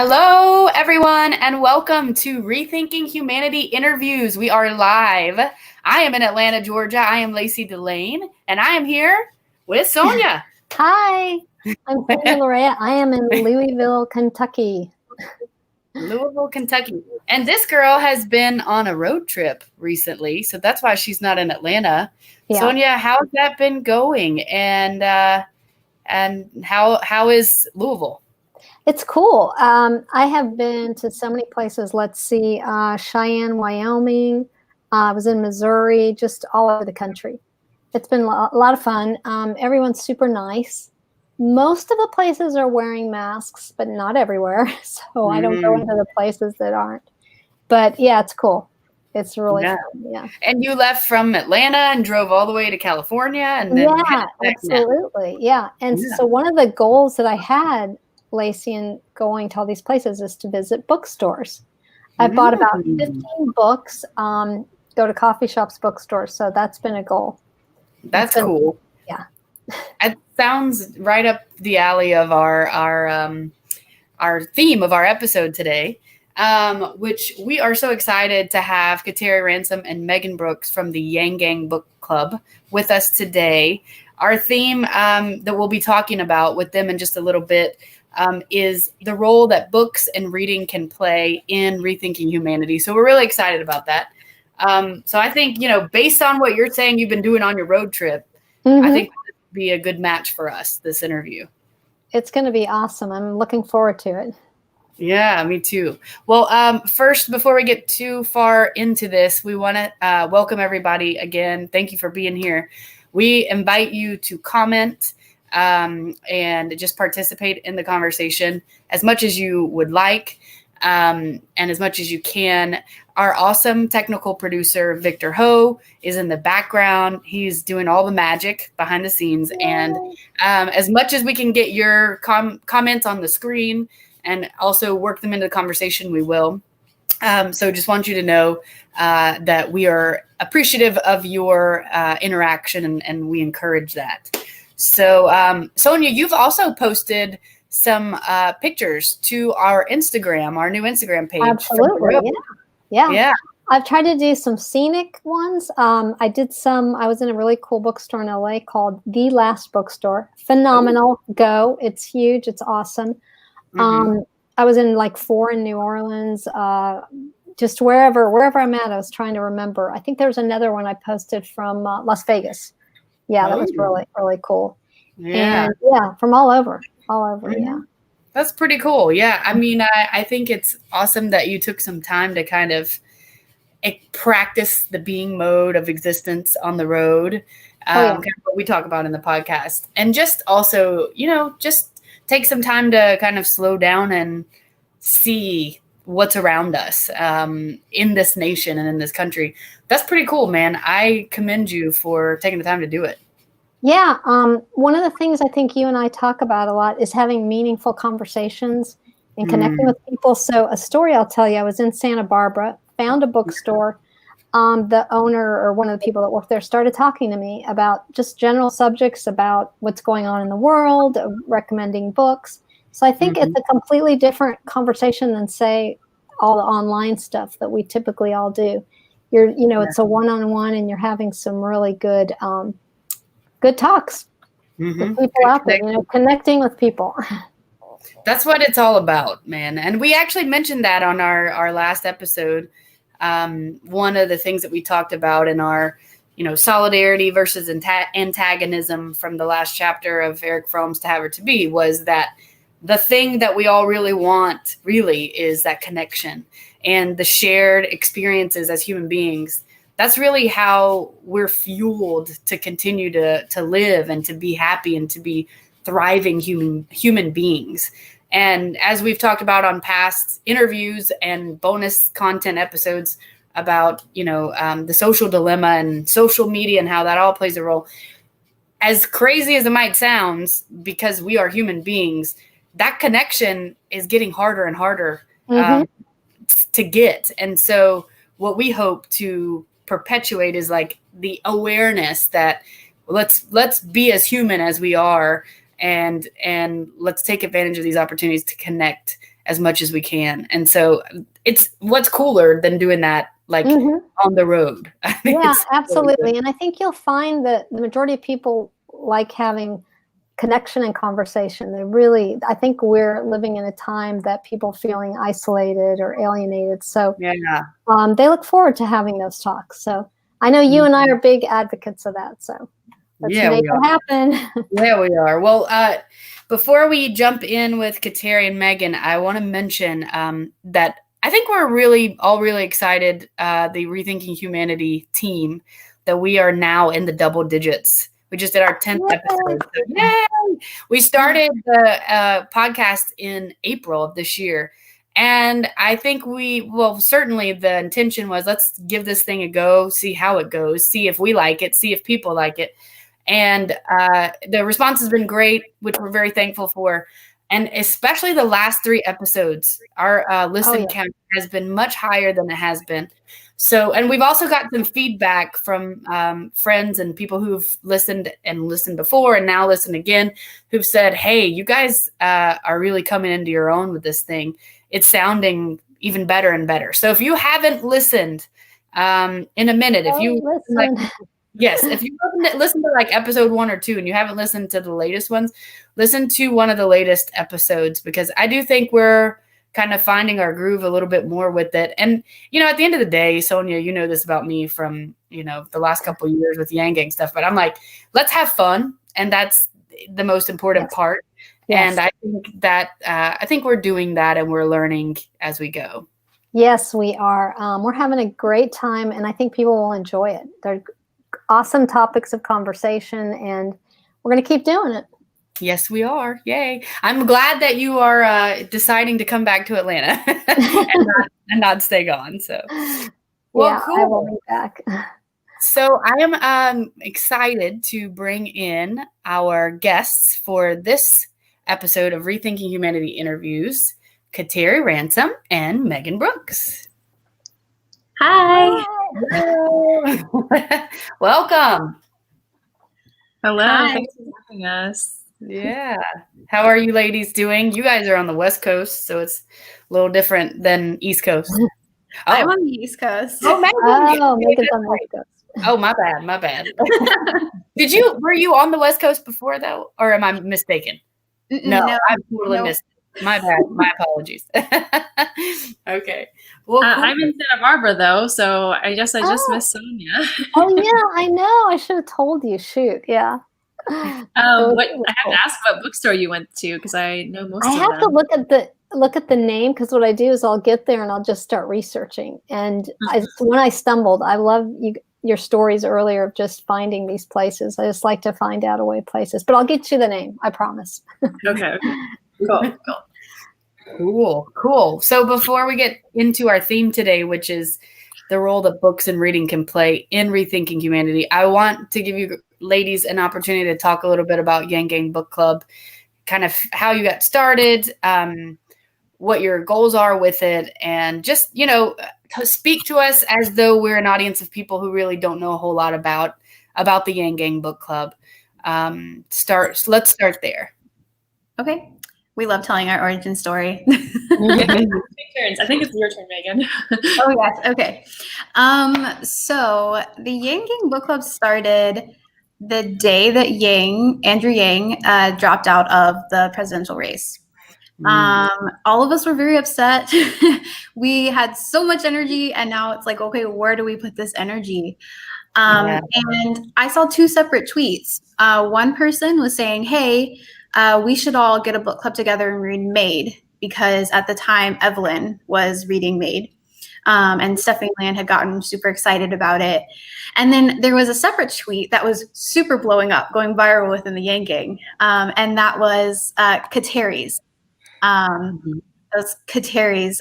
Hello, everyone, and welcome to Rethinking Humanity interviews. We are live. I am in Atlanta, Georgia. I am Lacey Delane, and I am here with Sonya. Hi, I'm Sonya Larrea. I am in Louisville, Kentucky. Louisville, Kentucky. And this girl has been on a road trip recently, so that's why she's not in Atlanta. Yeah. Sonya, how's that been going? And how is Louisville? It's cool. I have been to so many places. Let's see, Cheyenne, Wyoming. I was in Missouri, just all over the country. It's been a lot of fun. Everyone's super nice. Most of the places are wearing masks, but not everywhere. So I don't go into the places that aren't. But yeah, it's cool. It's really fun. Yeah. And you left from Atlanta and drove all the way to California, and then absolutely. Yeah. And so one of the goals that I had, Lacey, in going to all these places is to visit bookstores. I bought about 15 books, go to coffee shops, bookstores. So that's been a goal. That's cool. Yeah. It sounds right up the alley of our theme of our episode today, which we are so excited to have Kateri Ransom and Meghin Brooks from the Yang Gang Book Club with us today. Our theme that we'll be talking about with them in just a little bit is the role that books and reading can play in rethinking humanity. So we're really excited about that. So I think, based on what you're saying you've been doing on your road trip, I think this would be a good match for us, this interview. It's going to be awesome. I'm looking forward to it. Yeah, me too. Well, first, before we get too far into this, we want to welcome everybody again. Thank you for being here. We invite you to comment and just participate in the conversation as much as you would like and as much as you can. Our awesome technical producer, Victor Ho, is in the background. He's doing all the magic behind the scenes. And as much as we can get your comments on the screen and also work them into the conversation, we will. So just want you to know that we are appreciative of your interaction and we encourage that. So, Sonya, you've also posted some pictures to our Instagram, our new Instagram page. Absolutely. Yeah. I've tried to do some scenic ones. I was in a really cool bookstore in LA called The Last Bookstore. Phenomenal. Go. It's huge. It's awesome. I was in like 4 in New Orleans, just wherever I'm at, I was trying to remember. I think there was another one I posted from Las Vegas. Yeah, that was really, really cool. Yeah. And from all over. Yeah. That's pretty cool. Yeah. I mean, I think it's awesome that you took some time to kind of practice the being mode of existence on the road. Kind of what we talk about in the podcast. And just also, just take some time to kind of slow down and see what's around us in this nation and in this country. That's pretty cool, man. I commend you for taking the time to do it. Yeah. One of the things I think you and I talk about a lot is having meaningful conversations and connecting with people. So a story I'll tell you, I was in Santa Barbara, found a bookstore. The owner or one of the people that worked there started talking to me about just general subjects about what's going on in the world, recommending books. So I think it's a completely different conversation than, say, all the online stuff that we typically all do. It's a one-on-one and you're having some really good talks with people out there, connecting with people. That's what it's all about, man. And we actually mentioned that on our last episode. One of the things that we talked about in our, solidarity versus antagonism from the last chapter of Eric Fromm's To Have or To Be was that the thing that we all really want really is that connection and the shared experiences as human beings. That's really how we're fueled to continue to live and to be happy and to be thriving human beings. And as we've talked about on past interviews and bonus content episodes about, the social dilemma and social media and how that all plays a role, as crazy as it might sound, because we are human beings, that connection is getting harder and harder to get. And so what we hope to perpetuate is like the awareness that let's be as human as we are and let's take advantage of these opportunities to connect as much as we can. And so it's what's cooler than doing that like on the road. Yeah, absolutely. Really, and I think you'll find that the majority of people like having connection and conversation. I think we're living in a time that people feeling isolated or alienated. So they look forward to having those talks. So I know you and I are big advocates of that. So let's make it happen. Yeah, we are. Well, before we jump in with Kateri and Meghin, I want to mention that I think we're all really excited, the Rethinking Humanity team, that we are now in the double digits. We just did our 10th episode. So, yay! We started the podcast in April of this year. And I think certainly the intention was, let's give this thing a go, see how it goes, see if we like it, see if people like it. And the response has been great, which we're very thankful for. And especially the last 3 episodes, our listen count has been much higher than it has been. So, and we've also got some feedback from friends and people who've listened before and now listen again, who've said, hey, you guys are really coming into your own with this thing. It's sounding even better and better. So if you haven't listened in a minute, if you listen to like episode 1 or 2 and you haven't listened to the latest ones, listen to one of the latest episodes, because I do think we're kind of finding our groove a little bit more with it. And, at the end of the day, Sonya, you know this about me from, the last couple of years with Yang Gang stuff, but I'm like, let's have fun. And that's the most important part. Yes. And I think that, I think we're doing that and we're learning as we go. Yes, we are. We're having a great time and I think people will enjoy it. They're awesome topics of conversation and we're going to keep doing it. Yes, we are. Yay. I'm glad that you are deciding to come back to Atlanta and not stay gone. So, well, cool. I will be back. So I am excited to bring in our guests for this episode of Rethinking Humanity Interviews, Kateri Ransom and Meghin Brooks. Hi. Hello. Welcome. Hello. Hi. Thanks for having us. Yeah. How are you ladies doing? You guys are on the West Coast, so it's a little different than East Coast. I'm on the East Coast. Oh, Meghin's on the West Coast. Oh, my bad. Were you on the West Coast before though? Or am I mistaken? No, I totally missed it. My bad. My apologies. Okay. Well, cool. I'm in Santa Barbara though, so I guess I just missed Sonya. Oh yeah, I know. I should have told you. Shoot, yeah. I have to ask what bookstore you went to because I know most of them. I have to look at the name because what I do is I'll get there and I'll just start researching. And when I stumbled, I love your stories earlier of just finding these places. I just like to find out away places, but I'll get you the name. I promise. Okay. Cool. So before we get into our theme today, which is the role that books and reading can play in Rethinking Humanity, I want to give you ladies an opportunity to talk a little bit about Yang Gang Book Club, kind of how you got started, what your goals are with it, and just, speak to us as though we're an audience of people who really don't know a whole lot about the Yang Gang Book Club. Let's start there. Okay. We love telling our origin story. I think it's your turn, Meghin. Oh, yes. Okay. So the Yang Gang Book Club started the day that Andrew Yang dropped out of the presidential race. All of us were very upset. We had so much energy and now it's like, okay, where do we put this energy? And I saw 2 separate tweets. One person was saying, hey, we should all get a book club together and read Made, because at the time Evelyn was reading Made. And Stephanie Land had gotten super excited about it. And then there was a separate tweet that was super blowing up, going viral within the Yang Gang. And that was Kateri's. That was Kateri's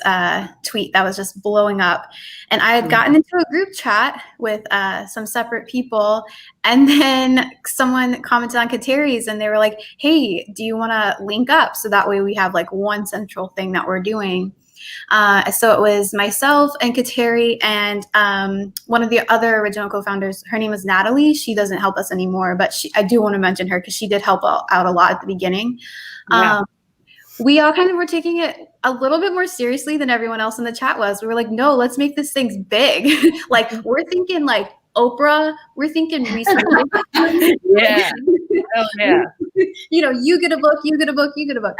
tweet that was just blowing up. And I had gotten into a group chat with some separate people. And then someone commented on Kateri's and they were like, hey, do you want to link up? So that way we have like one central thing that we're doing. So it was myself and Kateri and one of the other original co-founders. Her name is Natalie. She doesn't help us anymore, but I do want to mention her because she did help out a lot at the beginning. we all kind of were taking it a little bit more seriously than everyone else in the chat was. We were like, no, let's make this thing big. Like, we're thinking like Oprah, we're thinking research. Yeah. Oh yeah. You know, you get a book, you get a book, you get a book.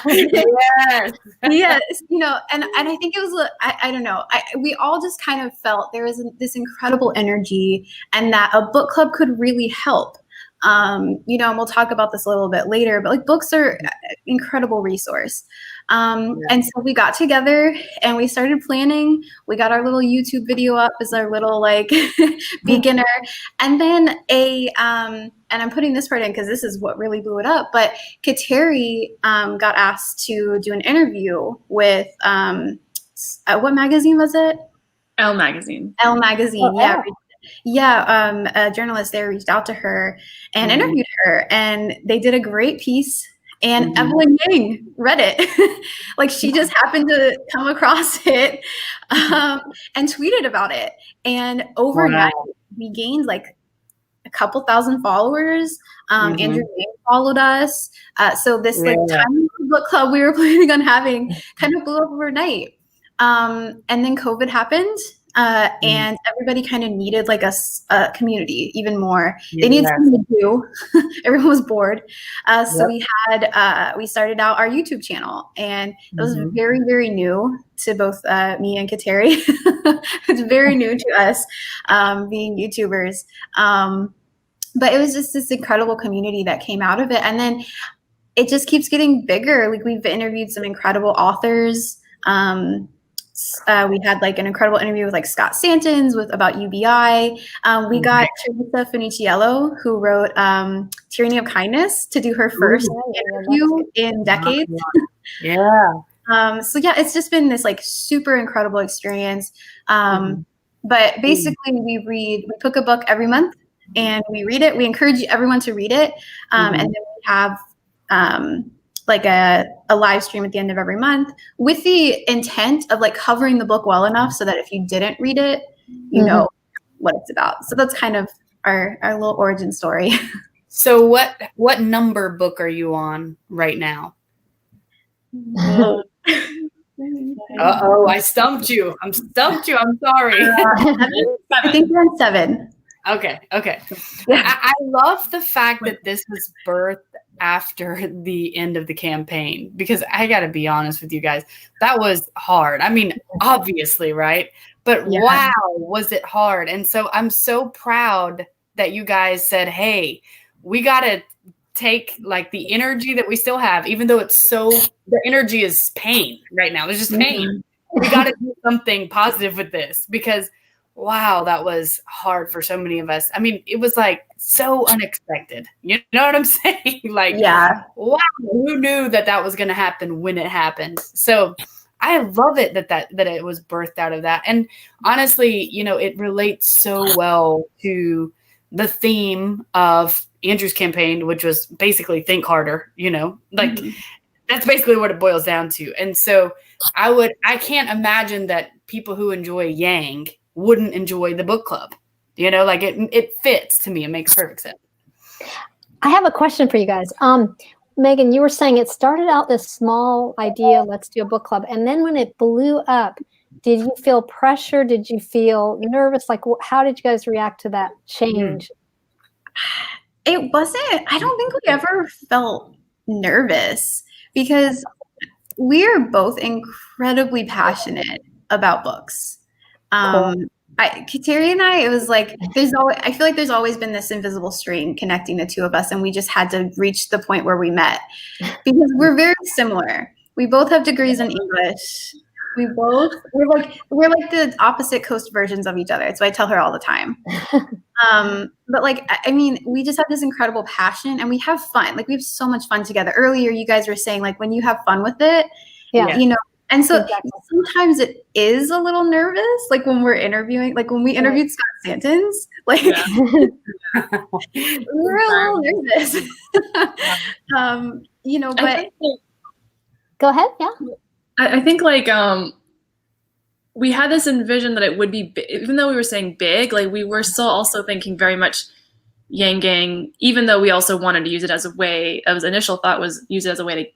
Yes. Yes, you know, and I think it was, I don't know, we all just kind of felt there was this incredible energy, and that a book club could really help. You know, and we'll talk about this a little bit later, but like books are an incredible resource. And so we got together and we started planning. We got our little YouTube video up as our little like beginner, and then and I'm putting this part in because this is what really blew it up. But Kateri got asked to do an interview with what magazine was it? Elle magazine. Elle magazine, Oh, yeah. Elle. Yeah, a journalist there reached out to her and interviewed her, and they did a great piece. And Evelyn Yang read it. Like, she just happened to come across it and tweeted about it. And overnight, we gained like a couple thousand followers. Andrew Yang followed us. So this like tiny book club we were planning on having kind of blew up overnight. And then COVID happened. And everybody kind of needed like a community even more. They needed something to do. Everyone was bored. So we started out our YouTube channel, and it was very, very new to both me and Kateri. It's very new to us being YouTubers. But it was just this incredible community that came out of it. And then it just keeps getting bigger. Like, we've interviewed some incredible authors. We had like an incredible interview with like Scott Santons about UBI. We got Teresa Finiciello, who wrote Tyranny of Kindness, to do her first interview in decades. So yeah, it's just been this like super incredible experience. But basically we pick a book every month and we read it. We encourage everyone to read it. And then we have like a live stream at the end of every month with the intent of like covering the book well enough so that if you didn't read it, you know what it's about. So that's kind of our little origin story. So what number book are you on right now? Uh-oh, I stumped you. I'm sorry. I think we're on 7. Okay. I love the fact that this was birthed after the end of the campaign, because I got to be honest with you guys, that was hard. I mean, obviously, right? But wow, was it hard. And so I'm so proud that you guys said, hey, we got to take like the energy that we still have, even though the energy is pain right now. There's just pain. We got to do something positive with this, because wow, that was hard for so many of us. I mean, it was like so unexpected. You know what I'm saying? Like, wow, who knew that was going to happen when it happened? So I love it that it was birthed out of that. And honestly, you know, it relates so well to the theme of Andrew's campaign, which was basically think harder, you know, like that's basically what it boils down to. And so I can't imagine that people who enjoy Yang wouldn't enjoy the book club, you know, like it fits to me. It makes perfect sense. I have a question for you guys. Meghin, you were saying it started out this small idea, let's do a book club. And then when it blew up, did you feel pressure? Did you feel nervous? Like, how did you guys react to that change? It wasn't, I don't think we ever felt nervous, because we're both incredibly passionate about books. Kateri and I, it was like, I feel like there's always been this invisible string connecting the two of us, and we just had to reach the point where we met, because we're very similar. We both have degrees in English. We're like the opposite coast versions of each other. That's what I tell her all the time. But like, I mean, we just have this incredible passion, and we have fun. Like, we have so much fun together. Earlier, you guys were saying like when you have fun with it, you know. And so sometimes it is a little nervous, like when we're interviewing, like when we interviewed Scott Santons, like we were a little nervous, you know, but go ahead. Yeah. I think like, we had this envision that it would be, even though we were saying big, like we were still also thinking very much Yang Gang, even though we also wanted to use it as a way, initial thought was use it as a way to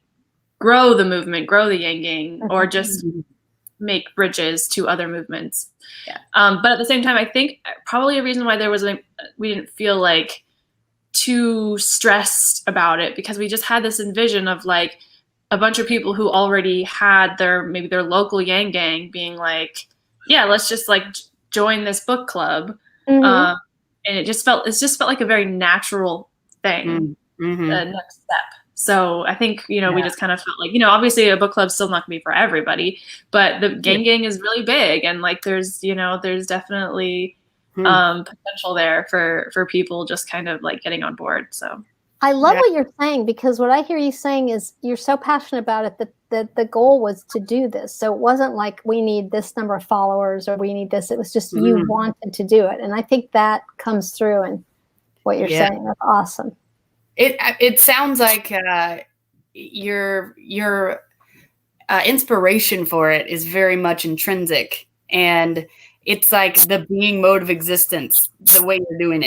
grow the movement, grow the Yang, or just make bridges to other movements. Yeah. But at the same time, I think probably a reason why we didn't feel like too stressed about it, because we just had this envision of like a bunch of people who already had maybe their local Yang gang being like, yeah, let's just like join this book club. And it just felt like a very natural thing, the next step. So I think, we just kind of felt like, obviously a book club's still not gonna be for everybody, but the gang is really big, and like there's definitely potential there for people just kind of like getting on board. So I love what you're saying, because what I hear you saying is you're so passionate about it that the goal was to do this. So it wasn't like we need this number of followers or we need this. It was just you wanted to do it. And I think that comes through in what you're saying. That's awesome. It sounds like your inspiration for it is very much intrinsic, and it's like the being mode of existence. The way you're doing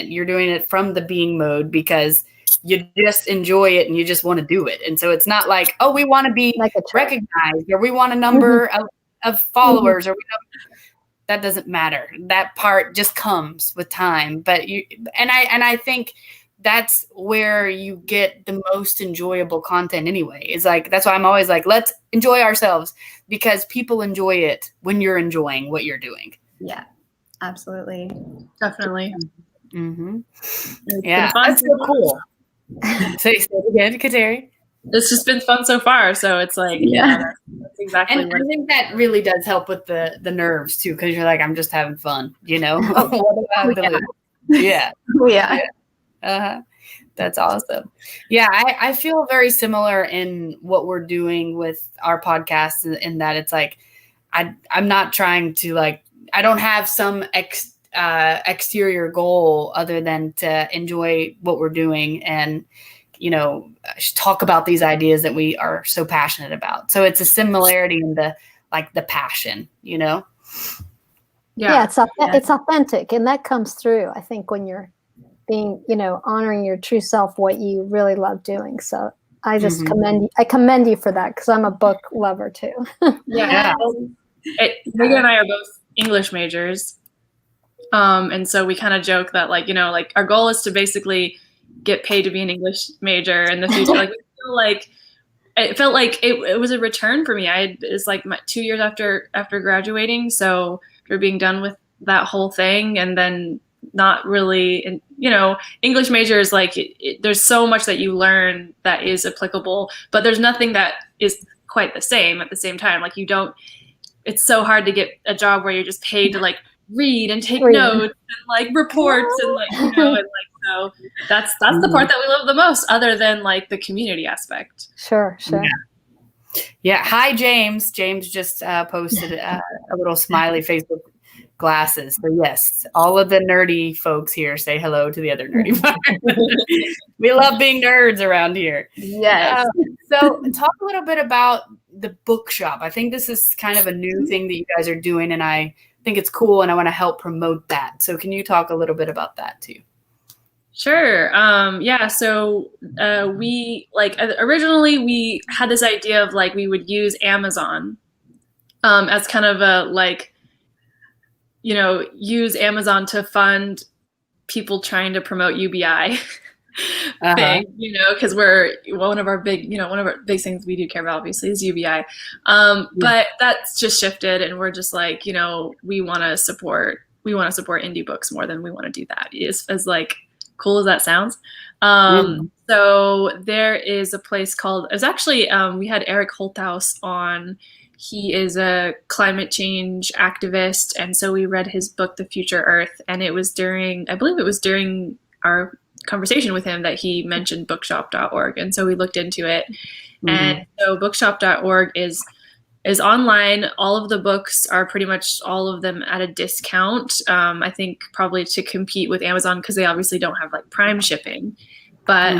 it from the being mode because you just enjoy it and you just want to do it. And so it's not like, oh, we want to be like recognized or we want a number of followers or that doesn't matter. That part just comes with time. But I think that's where you get the most enjoyable content anyway. It's like, that's why I'm always like, let's enjoy ourselves, because people enjoy it when you're enjoying what you're doing. Yeah, absolutely. Definitely. Yeah, that's so cool. Say it again, Kateri. It's just been fun so far. So it's like, that's exactly and I think that really does help with the nerves too, because you're like, I'm just having fun, what do I have to lose? Yeah. That's awesome. Yeah, I feel very similar in what we're doing with our podcast, in that it's like I'm not trying to like, I don't have some exterior goal other than to enjoy what we're doing and talk about these ideas that we are so passionate about. So it's a similarity in the passion, Yeah, it's authentic, and that comes through, I think, when you're being, honoring your true self, what you really love doing. So I just commend you for that, because I'm a book lover too. Megan and I are both English majors. And so we kind of joke that like our goal is to basically get paid to be an English major in the future. Like, we feel like it felt like it was a return for me. It's like 2 years after graduating. So after being done with that whole thing, and then not really, and English major is like, there's so much that you learn that is applicable, but there's nothing that is quite the same at the same time. Like it's so hard to get a job where you're just paid to like read and take notes and like reports and like, and like, so that's the part that we love the most, other than like the community aspect. Sure. Yeah. Hi, James. James just posted a little smiley Facebook glasses. So yes, all of the nerdy folks here say hello to the other nerdy folks. We love being nerds around here. Yes. So talk a little bit about the bookshop. I think this is kind of a new thing that you guys are doing, and I think it's cool, and I want to help promote that. So can you talk a little bit about that too? Sure. So we originally we had this idea of like we would use Amazon as kind of a like, use Amazon to fund people trying to promote UBI thing, because we're one of our big things we do care about obviously is UBI. But that's just shifted, and we're just like, we want to support indie books more than we want to do that. As like cool as that sounds. So there is a place called, it was actually, we had Eric Holthaus on. He is a climate change activist. And so we read his book, The Future Earth. And I believe it was during our conversation with him that he mentioned bookshop.org. And so we looked into it. And so bookshop.org is online. All of the books are pretty much all of them at a discount. I think probably to compete with Amazon, because they obviously don't have like Prime shipping, but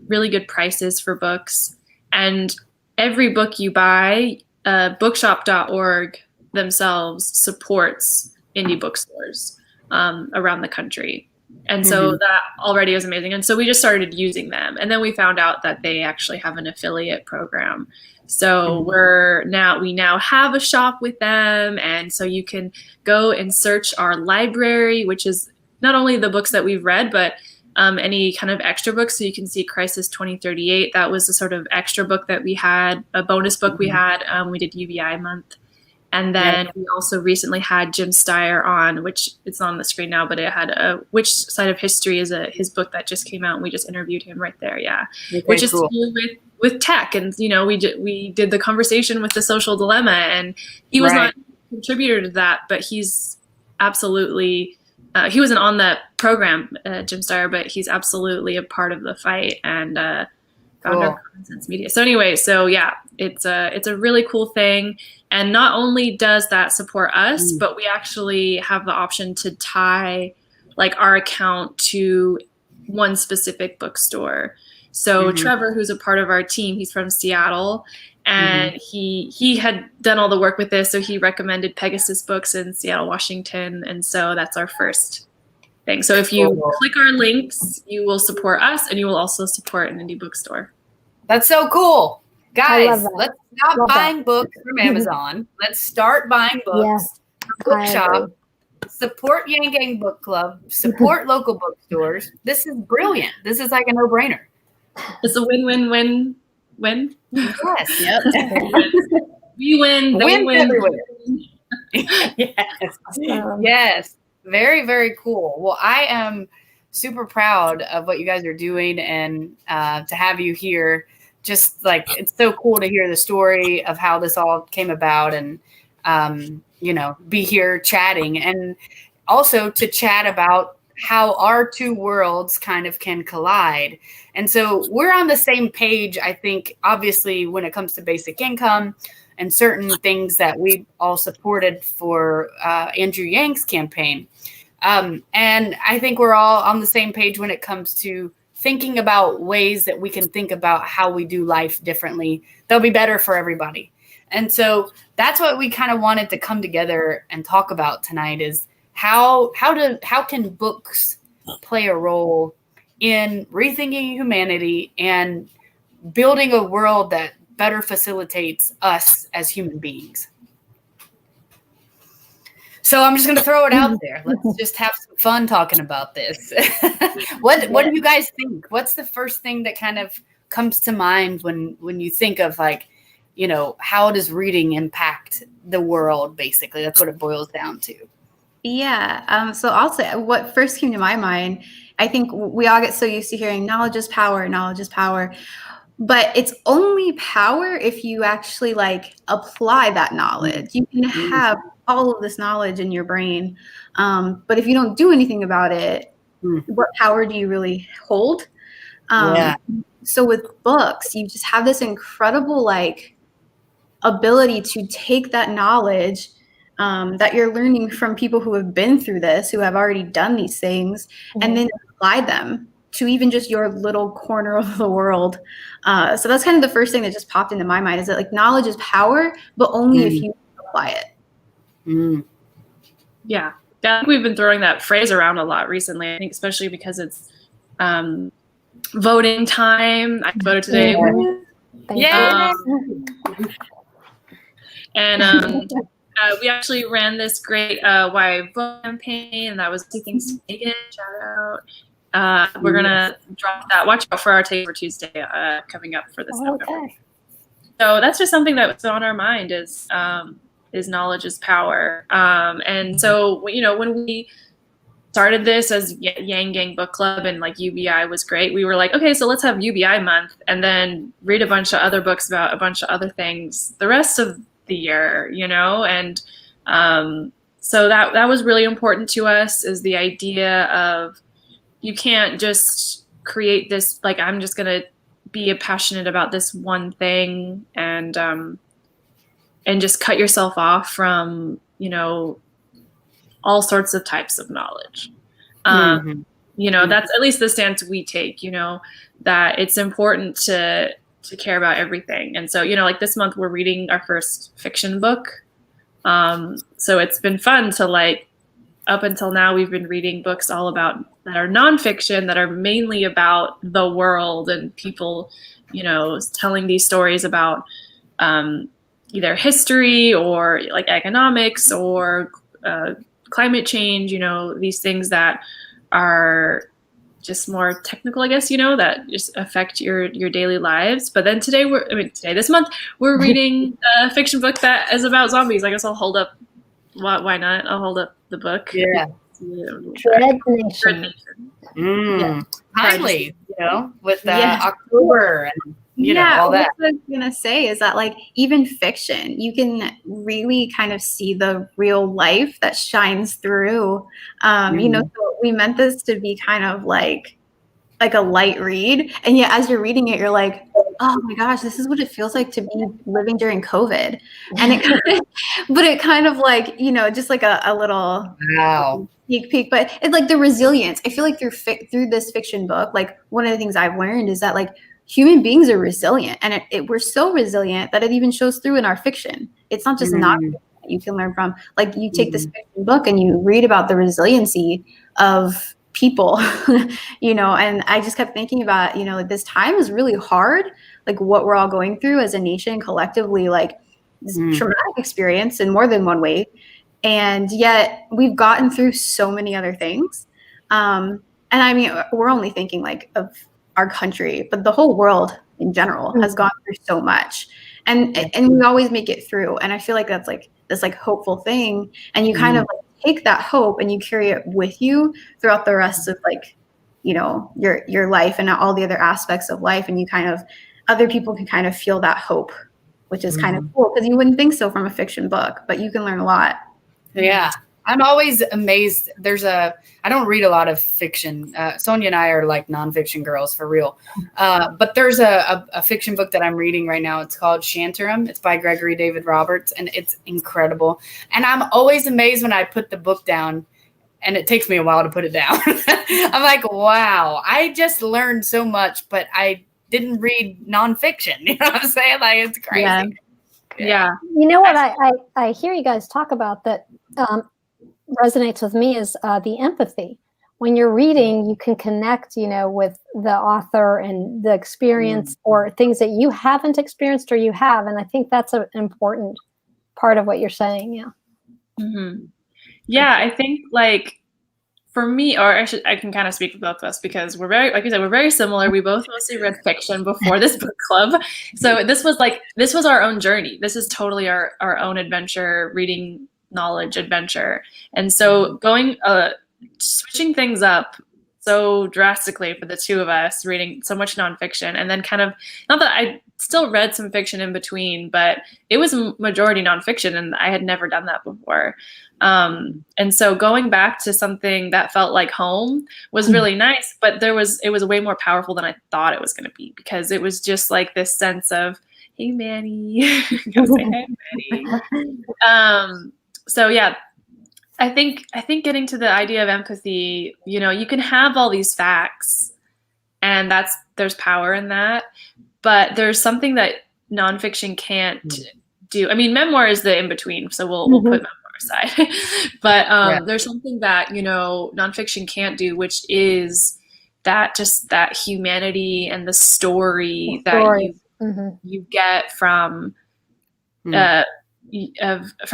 really good prices for books. And every book you buy, bookshop.org themselves supports indie bookstores around the country. And so that already was amazing. And so we just started using them. And then we found out that they actually have an affiliate program. So we now have a shop with them. And so you can go and search our library, which is not only the books that we've read, but any kind of extra books. So you can see Crisis 2038. That was a sort of extra book that we had, a bonus book we had. We did UBI month. And then we also recently had Jim Steyer on, which it's on the screen now, but it had Which Side of History is his book that just came out, and we just interviewed him right there. Yeah. Okay, which is cool. To do with tech. And, you know, we did the conversation with the social dilemma, and he was not a contributor to that, but he's absolutely, he wasn't on that program, Jim Steyer, but he's absolutely a part of the fight, and founder of Common Sense Media. So anyway, so yeah, it's a really cool thing. And not only does that support us, but we actually have the option to tie like our account to one specific bookstore. So Trevor, who's a part of our team, he's from Seattle, and he had done all the work with this. So he recommended Pegasus Books in Seattle, Washington. And so that's our first thing. So if you click our links, you will support us, and you will also support an indie bookstore. That's so cool. Guys, let's stop buying books from Amazon. Let's start buying books from Bookshop. Support Yang Gang Book Club. Support local bookstores. This is brilliant. This is like a no-brainer. It's a win-win-win-win. Yes. Yep. We win. They win. Everywhere. Yes. Yes. Very, very cool. Well, I am super proud of what you guys are doing, and to have you here. Just like, it's so cool to hear the story of how this all came about, and, you know, be here chatting, and also to chat about how our two worlds kind of can collide. And so we're on the same page, I think, obviously, when it comes to basic income and certain things that we all supported for Andrew Yang's campaign. And I think we're all on the same page when it comes to thinking about ways that we can think about how we do life differently. That'll be better for everybody. And so that's what we kind of wanted to come together and talk about tonight, is how can books play a role in rethinking humanity and building a world that better facilitates us as human beings. So I'm just going to throw it out there. Let's just have some fun talking about this. What do you guys think? What's the first thing that kind of comes to mind when you think of, like, you know, how does reading impact the world, basically? That's what it boils down to. Yeah. So I'll say what first came to my mind. I think we all get so used to hearing knowledge is power, knowledge is power. But it's only power if you actually like apply that knowledge. You can have all of this knowledge in your brain, but if you don't do anything about it, what power do you really hold? So with books, you just have this incredible like ability to take that knowledge that you're learning from people who have been through this, who have already done these things, and then apply them to even just your little corner of the world. So that's kind of the first thing that just popped into my mind, is that like knowledge is power, but only if you apply it. Yeah. I think we've been throwing that phrase around a lot recently. I think especially because it's voting time. I voted today. And we actually ran this great Why I Vote campaign, and that was Rethinking Humanity. Shout out. We're going to drop that. Watch out for our Takeover Tuesday coming up for this November. So that's just something that's on our mind, is knowledge is power. And so, you know, when we started this as Yang Gang Book Club and like UBI was great, we were like, okay, so let's have UBI month and then read a bunch of other books about a bunch of other things the rest of the year, you know? And so that was really important to us, is the idea of, you can't just create this, like, I'm just going to be passionate about this one thing and just cut yourself off from, you know, all sorts of types of knowledge. You know, that's at least the stance we take, you know, that it's important to care about everything. And so, you know, like this month we're reading our first fiction book. So it's been fun to, like, up until now we've been reading books all about that are nonfiction that are mainly about the world and people, you know, telling these stories about either history or like economics or climate change, you know, these things that are just more technical, I guess, you know, that just affect your daily lives. But then this month, we're reading a fiction book that is about zombies. I guess I'll hold up, why not? I'll hold up the book. Yeah. Dread Nation. Yeah. Timely, you know, with October and you know all that. What I was gonna say is that like even fiction, you can really kind of see the real life that shines through. You know, so we meant this to be kind of like a light read, and yet as you're reading it, you're like, oh my gosh, this is what it feels like to be living during COVID, and it kind of like, you know, just like a little sneak peek, but it's like the resilience. I feel like through this fiction book, like one of the things I've learned is that like human beings are resilient, and we're so resilient that it even shows through in our fiction. It's not just not that you can learn from. Like you take this fiction book and you read about the resiliency of people, you know, and I just kept thinking about, you know, this time is really hard, like what we're all going through as a nation collectively, like this traumatic experience in more than one way. And yet we've gotten through so many other things. And I mean, we're only thinking like of our country, but the whole world in general has gone through so much, and we always make it through. And I feel like that's like this like hopeful thing. And you kind of like take that hope and you carry it with you throughout the rest of like, you know, your life and all the other aspects of life. And you kind of, other people can kind of feel that hope, which is kind of cool because you wouldn't think so from a fiction book, but you can learn a lot. Yeah. I'm always amazed. I don't read a lot of fiction. Sonya and I are like nonfiction girls for real. But there's a fiction book that I'm reading right now. It's called Shantaram. It's by Gregory David Roberts, and it's incredible. And I'm always amazed when I put the book down, and it takes me a while to put it down. I'm like, wow, I just learned so much, but I didn't read nonfiction. You know what I'm saying? Like, it's crazy. Yeah. You know what I hear you guys talk about that resonates with me is the empathy. When you're reading, you can connect, you know, with the author and the experience or things that you haven't experienced or you have. And I think that's an important part of what you're saying. Yeah. Yeah, I think like for me, or I can kind of speak for both of us because we're very, like you said, we're very similar. We both mostly read fiction before this book club. So this was our own journey. This is totally our own adventure, reading knowledge adventure. And so switching things up so drastically for the two of us, reading so much nonfiction, and then kind of, not that I still read some fiction in between, but it was majority nonfiction, and I had never done that before. And so going back to something that felt like home was really nice, but it was way more powerful than I thought it was going to be, because it was just like this sense of, hey, Manny. Gotta say, hey, Manny. So yeah, I think getting to the idea of empathy, you know, you can have all these facts, and there's power in that, but there's something that nonfiction can't do. I mean, memoir is the in between, so we'll put memoir aside, but there's something that, you know, nonfiction can't do, which is that humanity and the story that you get from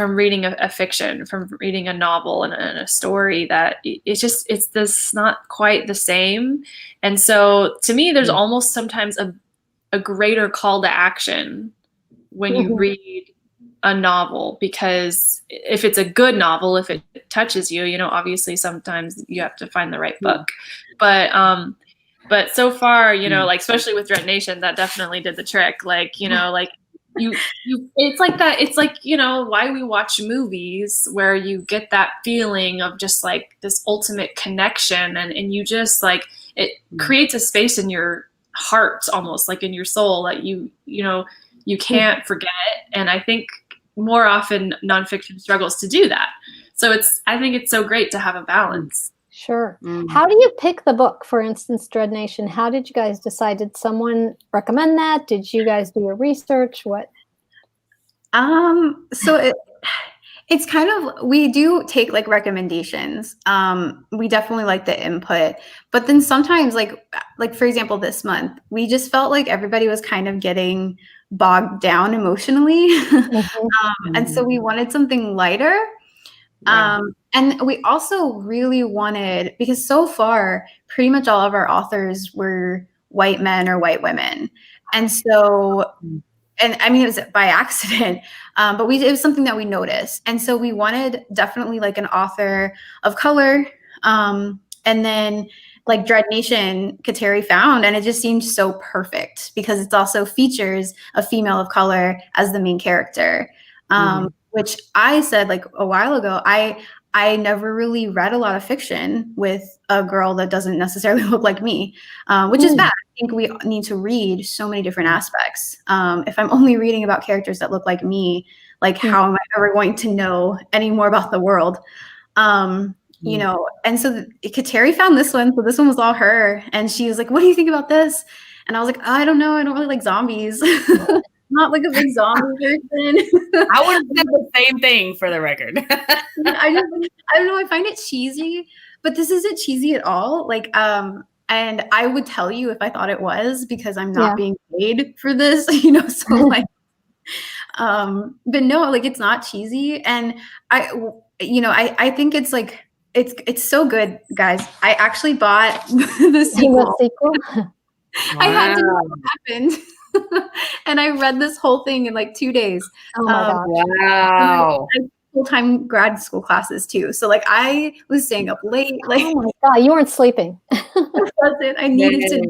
reading a fiction, from reading a novel and a story, that it's this not quite the same. And so to me, there's almost sometimes a greater call to action when you read a novel, because if it's a good novel, if it touches you, you know, obviously sometimes you have to find the right book. But so far, you know, like especially with Dread Nation, that definitely did the trick. Like, you know, like you it's like that. It's like, you know, why we watch movies, where you get that feeling of just like this ultimate connection, and you just like, it creates a space in your heart, almost like in your soul, that you know, you can't forget. And I think more often nonfiction struggles to do that. So I think it's so great to have a balance. Sure. How do you pick the book? For instance, Dread Nation, how did you guys decide? Did someone recommend that? Did you guys do your research? What? So It's kind of, we do take like recommendations. We definitely like the input, but then sometimes like for example, this month, we just felt like everybody was kind of getting bogged down emotionally. And so we wanted something lighter. And we also really wanted, because so far, pretty much all of our authors were white men or white women. And so, and I mean, it was by accident, but it was something that we noticed. And so we wanted definitely like an author of color. And then like Dread Nation, Kateri found, and it just seemed so perfect because it also features a female of color as the main character. Which I said like a while ago, I never really read a lot of fiction with a girl that doesn't necessarily look like me, which is bad. I think we need to read so many different aspects. If I'm only reading about characters that look like me, like how am I ever going to know any more about the world? You know, and so Kateri found this one. So this one was all her. And she was like, what do you think about this? And I was like, I don't know. I don't really like zombies. Not like a big zombie person. I would have said the same thing for the record. I don't know. I find it cheesy, but this isn't cheesy at all. Like, and I would tell you if I thought it was, because I'm not being paid for this, you know. So like, but no, like it's not cheesy, and I think it's like it's so good, guys. I actually bought the sequel. I had to know what happened. And I read this whole thing in like 2 days. Oh my gosh. Wow. I full-time grad school classes too. So like I was staying up late. Like, oh my God, you weren't sleeping. I needed to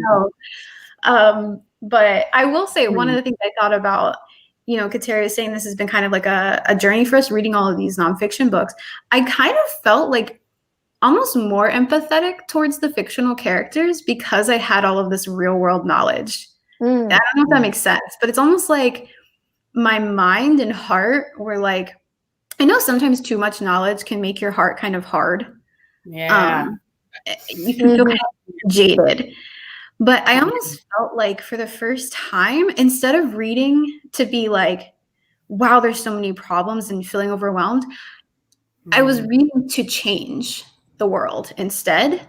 know. But I will say one of the things I thought about, you know, Kateri is saying this has been kind of like a journey for us reading all of these nonfiction books. I kind of felt like almost more empathetic towards the fictional characters because I had all of this real world knowledge. I don't know if that makes sense, but it's almost like my mind and heart were like, I know sometimes too much knowledge can make your heart kind of hard. Yeah. You can feel kind of jaded. But I almost felt like for the first time, instead of reading to be like, wow, there's so many problems and feeling overwhelmed, I was reading to change the world instead.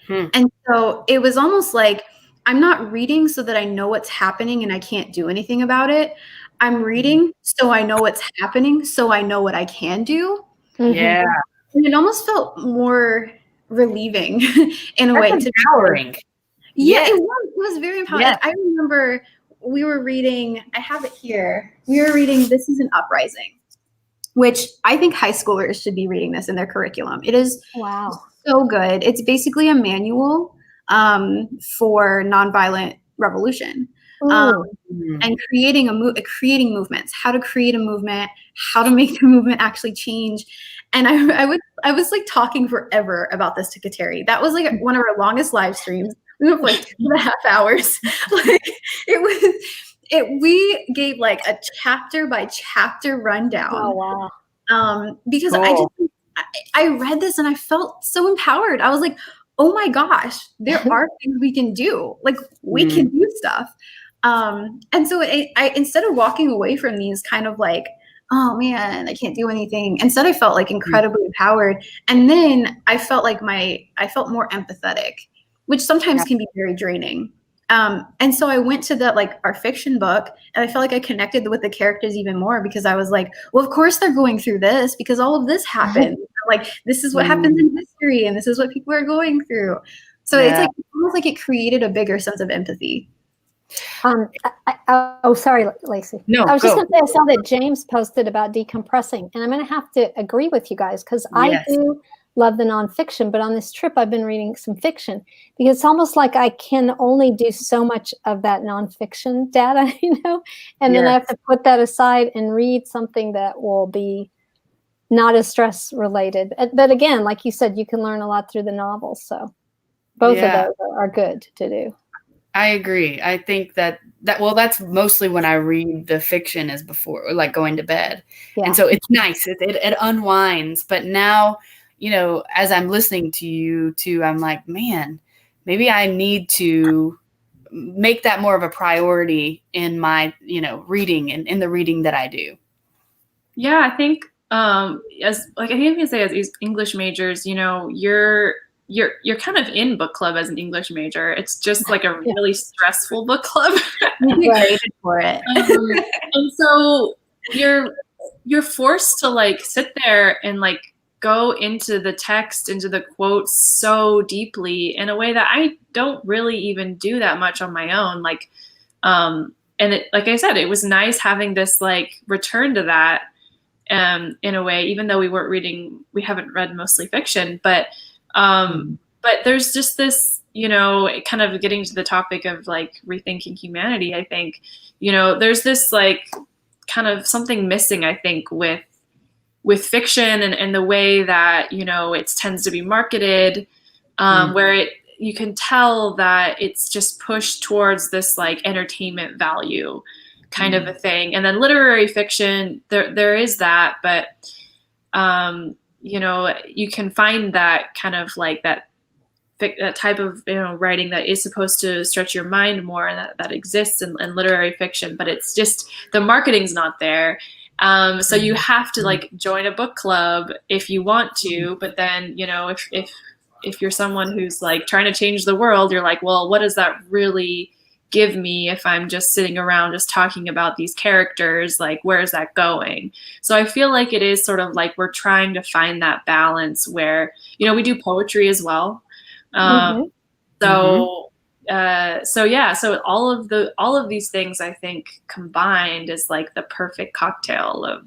And so it was almost like, I'm not reading so that I know what's happening and I can't do anything about it. I'm reading so I know what's happening, so I know what I can do. Yeah. And it almost felt more relieving in a way. Empowering. Yeah, it was very empowering. Yeah. I remember we were reading, I have it here. We were reading This Is an Uprising, which I think high schoolers should be reading this in their curriculum. It is so good. It's basically a manual for nonviolent revolution, and creating movements, how to create a movement, how to make the movement actually change. And I was like talking forever about this to Kateri. That was like one of our longest live streams. We went for like 2.5 hours. Like we gave like a chapter by chapter rundown. Oh wow. Because I read this and I felt so empowered. I was like, oh my gosh, there are things we can do. Like we can do stuff. And so I instead of walking away from these kind of like, oh man, I can't do anything. Instead, I felt like incredibly empowered. And then I felt like I felt more empathetic, which sometimes can be very draining. And so I went to our fiction book, and I felt like I connected with the characters even more because I was like, well, of course they're going through this because all of this happened. Like, this is what happens in history, and this is what people are going through. So it's like almost like it created a bigger sense of empathy. Sorry, Lacey. No, I was just going to say, I saw that James posted about decompressing, and I'm going to have to agree with you guys because I do love the nonfiction, but on this trip I've been reading some fiction because it's almost like I can only do so much of that nonfiction data, you know, and then I have to put that aside and read something that will be not as stress related. But again, like you said, you can learn a lot through the novels. So both of those are good to do. I agree. I think that's mostly when I read the fiction is before, like going to bed. Yeah. And so it's nice. It unwinds. But now, you know, as I'm listening to you too, I'm like, man, maybe I need to make that more of a priority in my, you know, reading and in the reading that I do. Yeah, I think as like I think I can say as English majors, you know, you're kind of in book club as an English major. It's just like a really stressful book club. Right. For it. And so you're forced to like sit there and like go into the text, into the quotes so deeply in a way that I don't really even do that much on my own. Like, and it, like I said, it was nice having this like return to that, in a way, even though we haven't read mostly fiction, but there's just this, you know, kind of getting to the topic of like rethinking humanity. I think, you know, there's this like kind of something missing, I think, with fiction and the way that, you know, it tends to be marketed, where you can tell that it's just pushed towards this like entertainment value kind of a thing. And then literary fiction, there is that, but you know, you can find that kind of like that type of, you know, writing that is supposed to stretch your mind more, and that exists in literary fiction, but it's just the marketing's not there. So you have to like join a book club if you want to, but then, you know, if you're someone who's like trying to change the world, you're like, well, what does that really give me if I'm just sitting around just talking about these characters? Like, where is that going? So I feel like it is sort of like we're trying to find that balance where, you know, we do poetry as well. So all of these things, I think, combined is like the perfect cocktail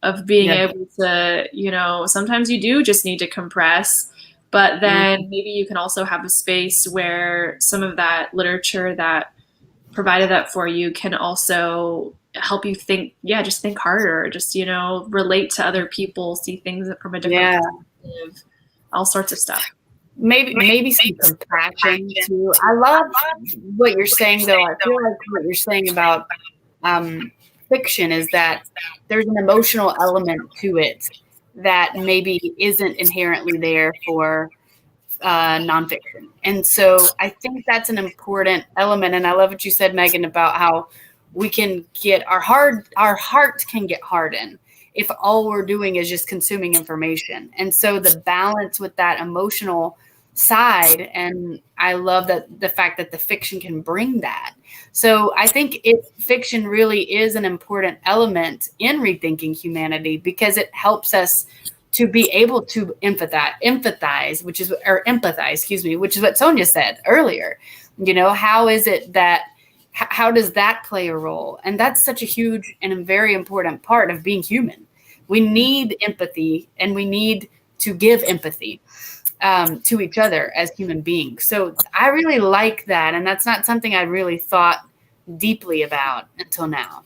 of being able to, you know, sometimes you do just need to compress, but then maybe you can also have a space where some of that literature that provided that for you can also help you think, just think harder, just, you know, relate to other people, see things from a different perspective, all sorts of stuff. Maybe some compassion too. I love what you're saying, though. I feel like what you're saying about fiction is that there's an emotional element to it that maybe isn't inherently there for nonfiction. And so I think that's an important element. And I love what you said, Meghin, about how we can get our heart can get hardened if all we're doing is just consuming information. And so the balance with that emotional side, and I love that the fact that the fiction can bring that. So I think fiction really is an important element in rethinking humanity, because it helps us to be able to empathize, which is what Sonya said earlier. You know, how is it that, how does that play a role? And that's such a huge and a very important part of being human. We need empathy, and we need to give empathy to each other as human beings. So I really like that. And that's not something I really thought deeply about until now.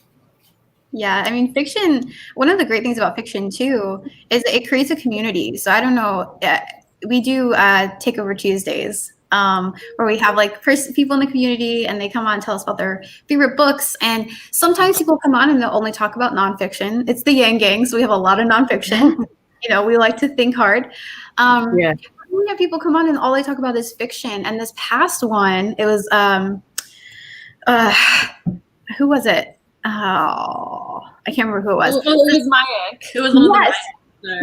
Yeah, I mean, fiction, one of the great things about fiction too is that it creates a community. So I don't know, we do Takeover Tuesdays, where we have like people in the community, and they come on and tell us about their favorite books. And sometimes people come on and they'll only talk about nonfiction. It's the Yang Gang, so we have a lot of nonfiction. You know, we like to think hard. We have people come on and all they talk about is fiction. And this past one, it was who was it? Oh, I can't remember who it was. It was Mayak. It was one of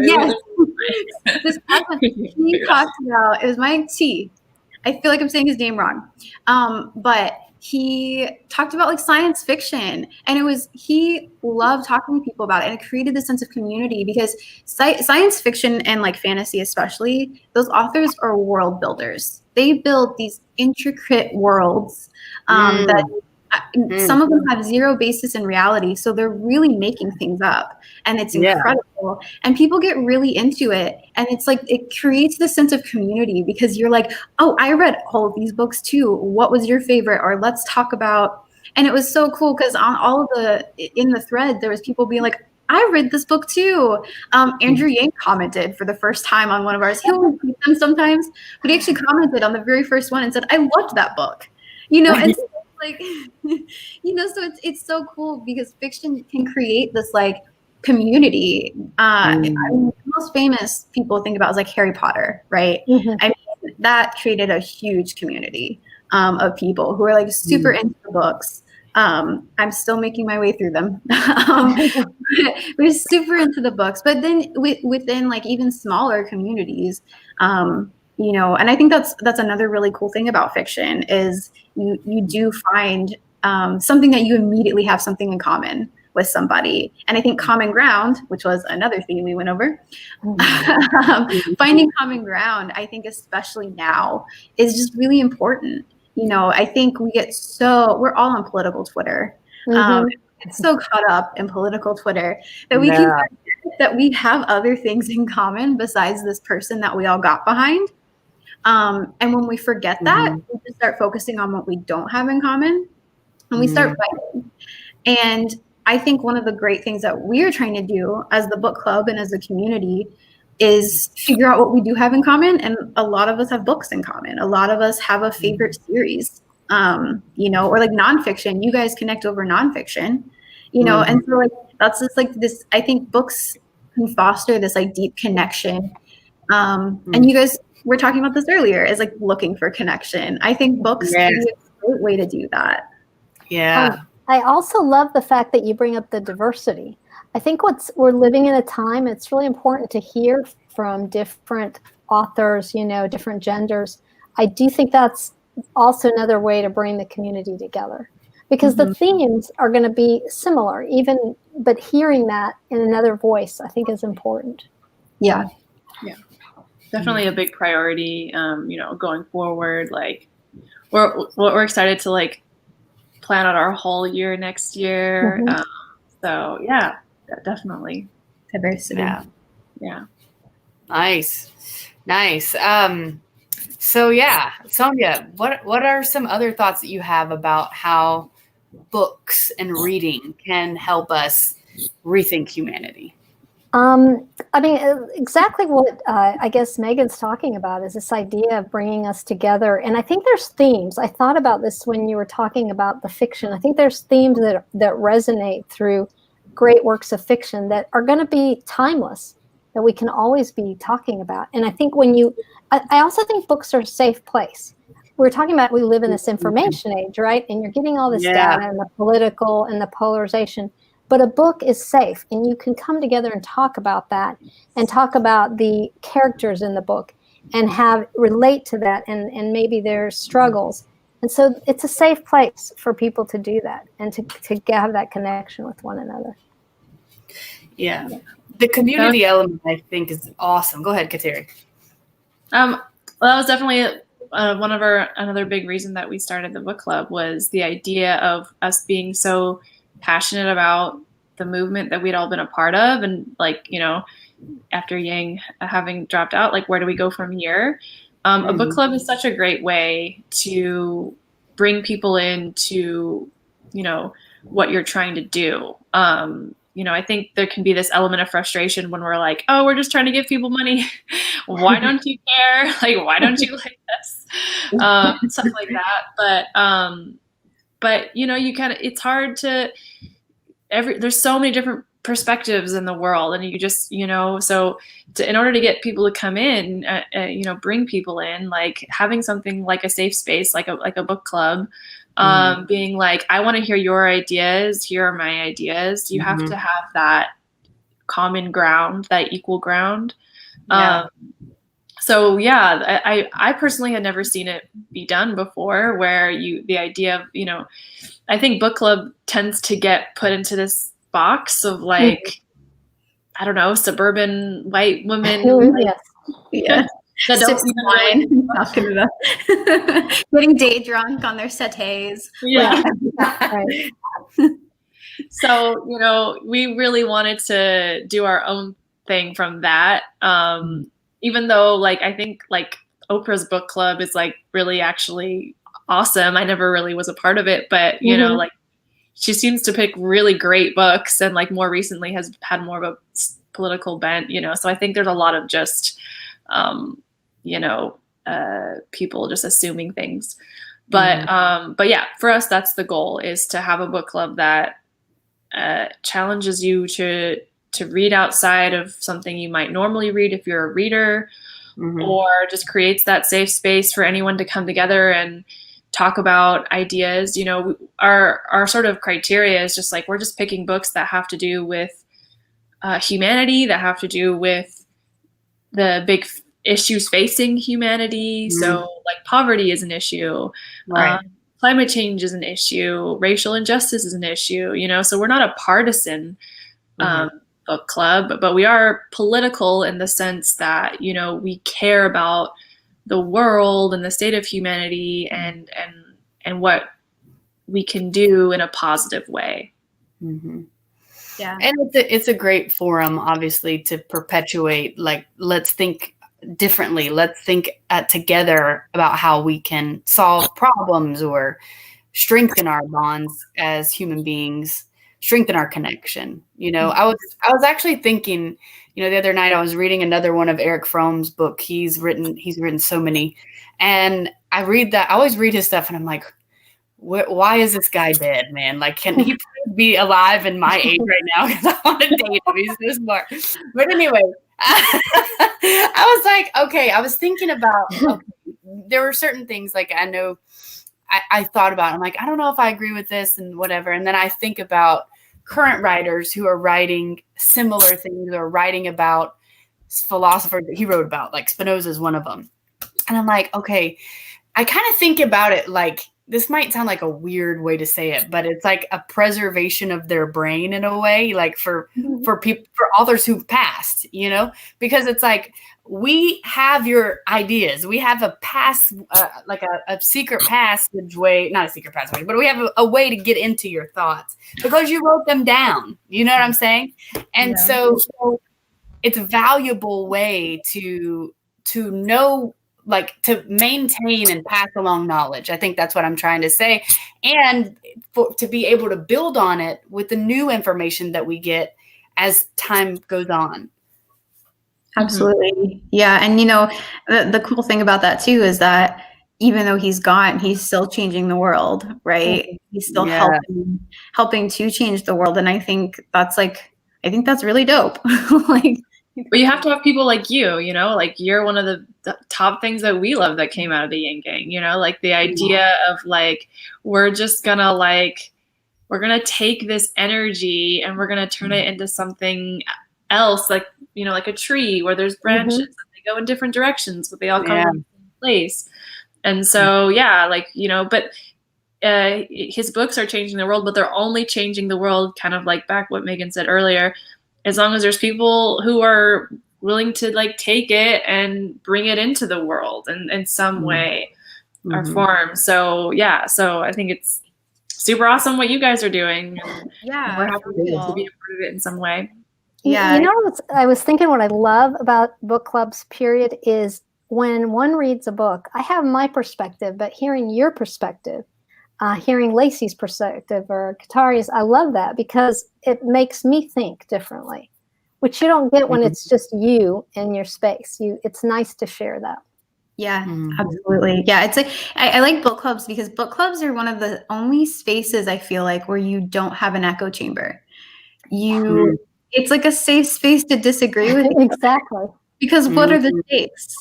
yes. This past one, he talked about, it was Mayak T. I feel like I'm saying his name wrong. But he talked about like science fiction, and he loved talking to people about it, and it created this sense of community, because science fiction and like fantasy especially, those authors are world builders. They build these intricate worlds that some of them have zero basis in reality, so they're really making things up, and it's incredible. And people get really into it, and it's like it creates this sense of community, because you're like, oh, I read all of these books too. What was your favorite? Or let's talk about. And it was so cool, because on all of in the thread, there was people being like, I read this book too. Andrew Yang commented for the first time on one of ours. He'll repeat them sometimes, but he actually commented on the very first one and said, I loved that book. You know, and like, you know, so it's so cool, because fiction can create this like community. I mean, the most famous people think about is like Harry Potter, right? I mean, that created a huge community of people who are like super into the books. I'm still making my way through them. We're super into the books, but then within like even smaller communities, you know, and I think that's another really cool thing about fiction is you do find something that you immediately have something in common with somebody. And I think common ground, which was another theme we went over, finding common ground, I think especially now, is just really important. You know, I think we're all on political Twitter. It's so caught up in political Twitter that we can forget that we have other things in common besides this person that we all got behind. And when we forget that, we just start focusing on what we don't have in common, and we start fighting. And I think one of the great things that we're trying to do as the book club and as a community is figure out what we do have in common. And a lot of us have books in common. A lot of us have a favorite series, you know, or like nonfiction. You guys connect over nonfiction, you know, and so like that's just like this. I think books can foster this like deep connection. And you guys were talking about this earlier, is like looking for connection. I think books can be a great way to do that. Yeah. I also love the fact that you bring up the diversity. I think we're living in a time, it's really important to hear from different authors, you know, different genders. I do think that's also another way to bring the community together, because the themes are going to be similar, but hearing that in another voice, I think is important. Yeah. Yeah. Definitely a big priority, you know, going forward. Like we're excited to like plan out our whole year next year. So yeah, definitely Diversity. Yeah. Nice. So yeah, Sonya, what are some other thoughts that you have about how books and reading can help us rethink humanity? I mean, exactly what I guess Megan's talking about is this idea of bringing us together. And I think there's themes. I thought about this when you were talking about the fiction. I think there's themes that resonate through great works of fiction that are going to be timeless, that we can always be talking about. And I think I also think books are a safe place. We're talking about, we live in this information age, right? And you're getting all this data and the political and the polarization. But a book is safe, and you can come together and talk about that, and talk about the characters in the book, and relate to that, and maybe their struggles. And so it's a safe place for people to do that, and to have that connection with one another. Yeah. The community element, I think, is awesome. Go ahead, Kateri. Well, that was definitely another big reason that we started the book club, was the idea of us being so passionate about the movement that we'd all been a part of, and like, you know, after Yang having dropped out, like, where do we go from here? A book club is such a great way to bring people into, you know, what you're trying to do. You know, I think there can be this element of frustration when we're like, oh, we're just trying to give people money. Why don't you care? Like, why don't you like this? Stuff like that. But you know, it's hard to there's so many different perspectives in the world, and you just, you know, so in order to get people to come in, you know, bring people in, like having something like a safe space, like a book club, being like, I want to hear your ideas. Here are my ideas. You have to have that common ground, that equal ground. So yeah, I personally had never seen it be done before, where the idea of, you know, I think book club tends to get put into this box of like, I don't know, suburban white women. Like, yeah. That don't wine, getting day drunk on their settees. Yeah. Right. So, you know, we really wanted to do our own thing from that. Even though, like, I think like Oprah's book club is like really actually awesome. I never really was a part of it, but you know, like, she seems to pick really great books, and like more recently has had more of a political bent, you know. So I think there's a lot of just, you know, people just assuming things. But yeah, for us, that's the goal, is to have a book club that challenges you to read outside of something you might normally read if you're a reader, or just creates that safe space for anyone to come together and talk about ideas. You know, our sort of criteria is just like, we're just picking books that have to do with humanity, that have to do with the big issues facing humanity. So like poverty is an issue. Right. Climate change is an issue. Racial injustice is an issue, you know, so we're not a partisan book club, but we are political in the sense that, you know, we care about the world and the state of humanity and what we can do in a positive way. Mm-hmm. Yeah. And it's a great forum, obviously, to perpetuate, like, let's think differently. Let's think together about how we can solve problems or strengthen our bonds as human beings, strengthen our connection. You know, I was actually thinking, you know, the other night I was reading another one of Eric Fromm's book. He's written so many, and I always read his stuff and I'm like, why is this guy dead, man? Like, can he be alive in my age right now? Because I want to date him. He's so smart. But anyway, I was like, okay, I was thinking about, there were certain things like I know I thought about. I'm like, I don't know if I agree with this and whatever. And then I think about current writers who are writing similar things or writing about philosophers that he wrote about, like Spinoza is one of them. And I'm like, okay, I kind of think about it like, this might sound like a weird way to say it, but it's like a preservation of their brain in a way, like for people, for authors who've passed, you know, because it's like, we have your ideas. We have a pass, like a secret passage way, not a secret passage, but we have a way to get into your thoughts because you wrote them down. You know what I'm saying? And so it's a valuable way to know, like, to maintain and pass along knowledge. I think that's what I'm trying to say. And to be able to build on it with the new information that we get as time goes on. Absolutely. Yeah. And, you know, the cool thing about that too is that even though he's gone, he's still changing the world, right? He's still helping to change the world. And I think that's really dope. Like, but you have to have people like you know, like you're one of the top things that we love that came out of the Yin Gang, you know, like the idea of like, we're gonna take this energy and we're gonna turn it into something else, like, you know, like a tree where there's branches and they go in different directions, but they all come from the same place. And so, like, you know, but his books are changing the world, but they're only changing the world kind of like back what Meghin said earlier, as long as there's people who are willing to like take it and bring it into the world in some way or form. So so I think it's super awesome what you guys are doing. And we're happy to be a part of it in some way. Yeah. You know, I was thinking what I love about book clubs, period, is when one reads a book, I have my perspective, but hearing your perspective, hearing Lacey's perspective or Katari's, I love that because it makes me think differently, which you don't get when it's just you in your space. It's nice to share that. Yeah, absolutely. Yeah, it's like I like book clubs because book clubs are one of the only spaces I feel like where you don't have an echo chamber. It's like a safe space to disagree with. Exactly. Because what are the stakes?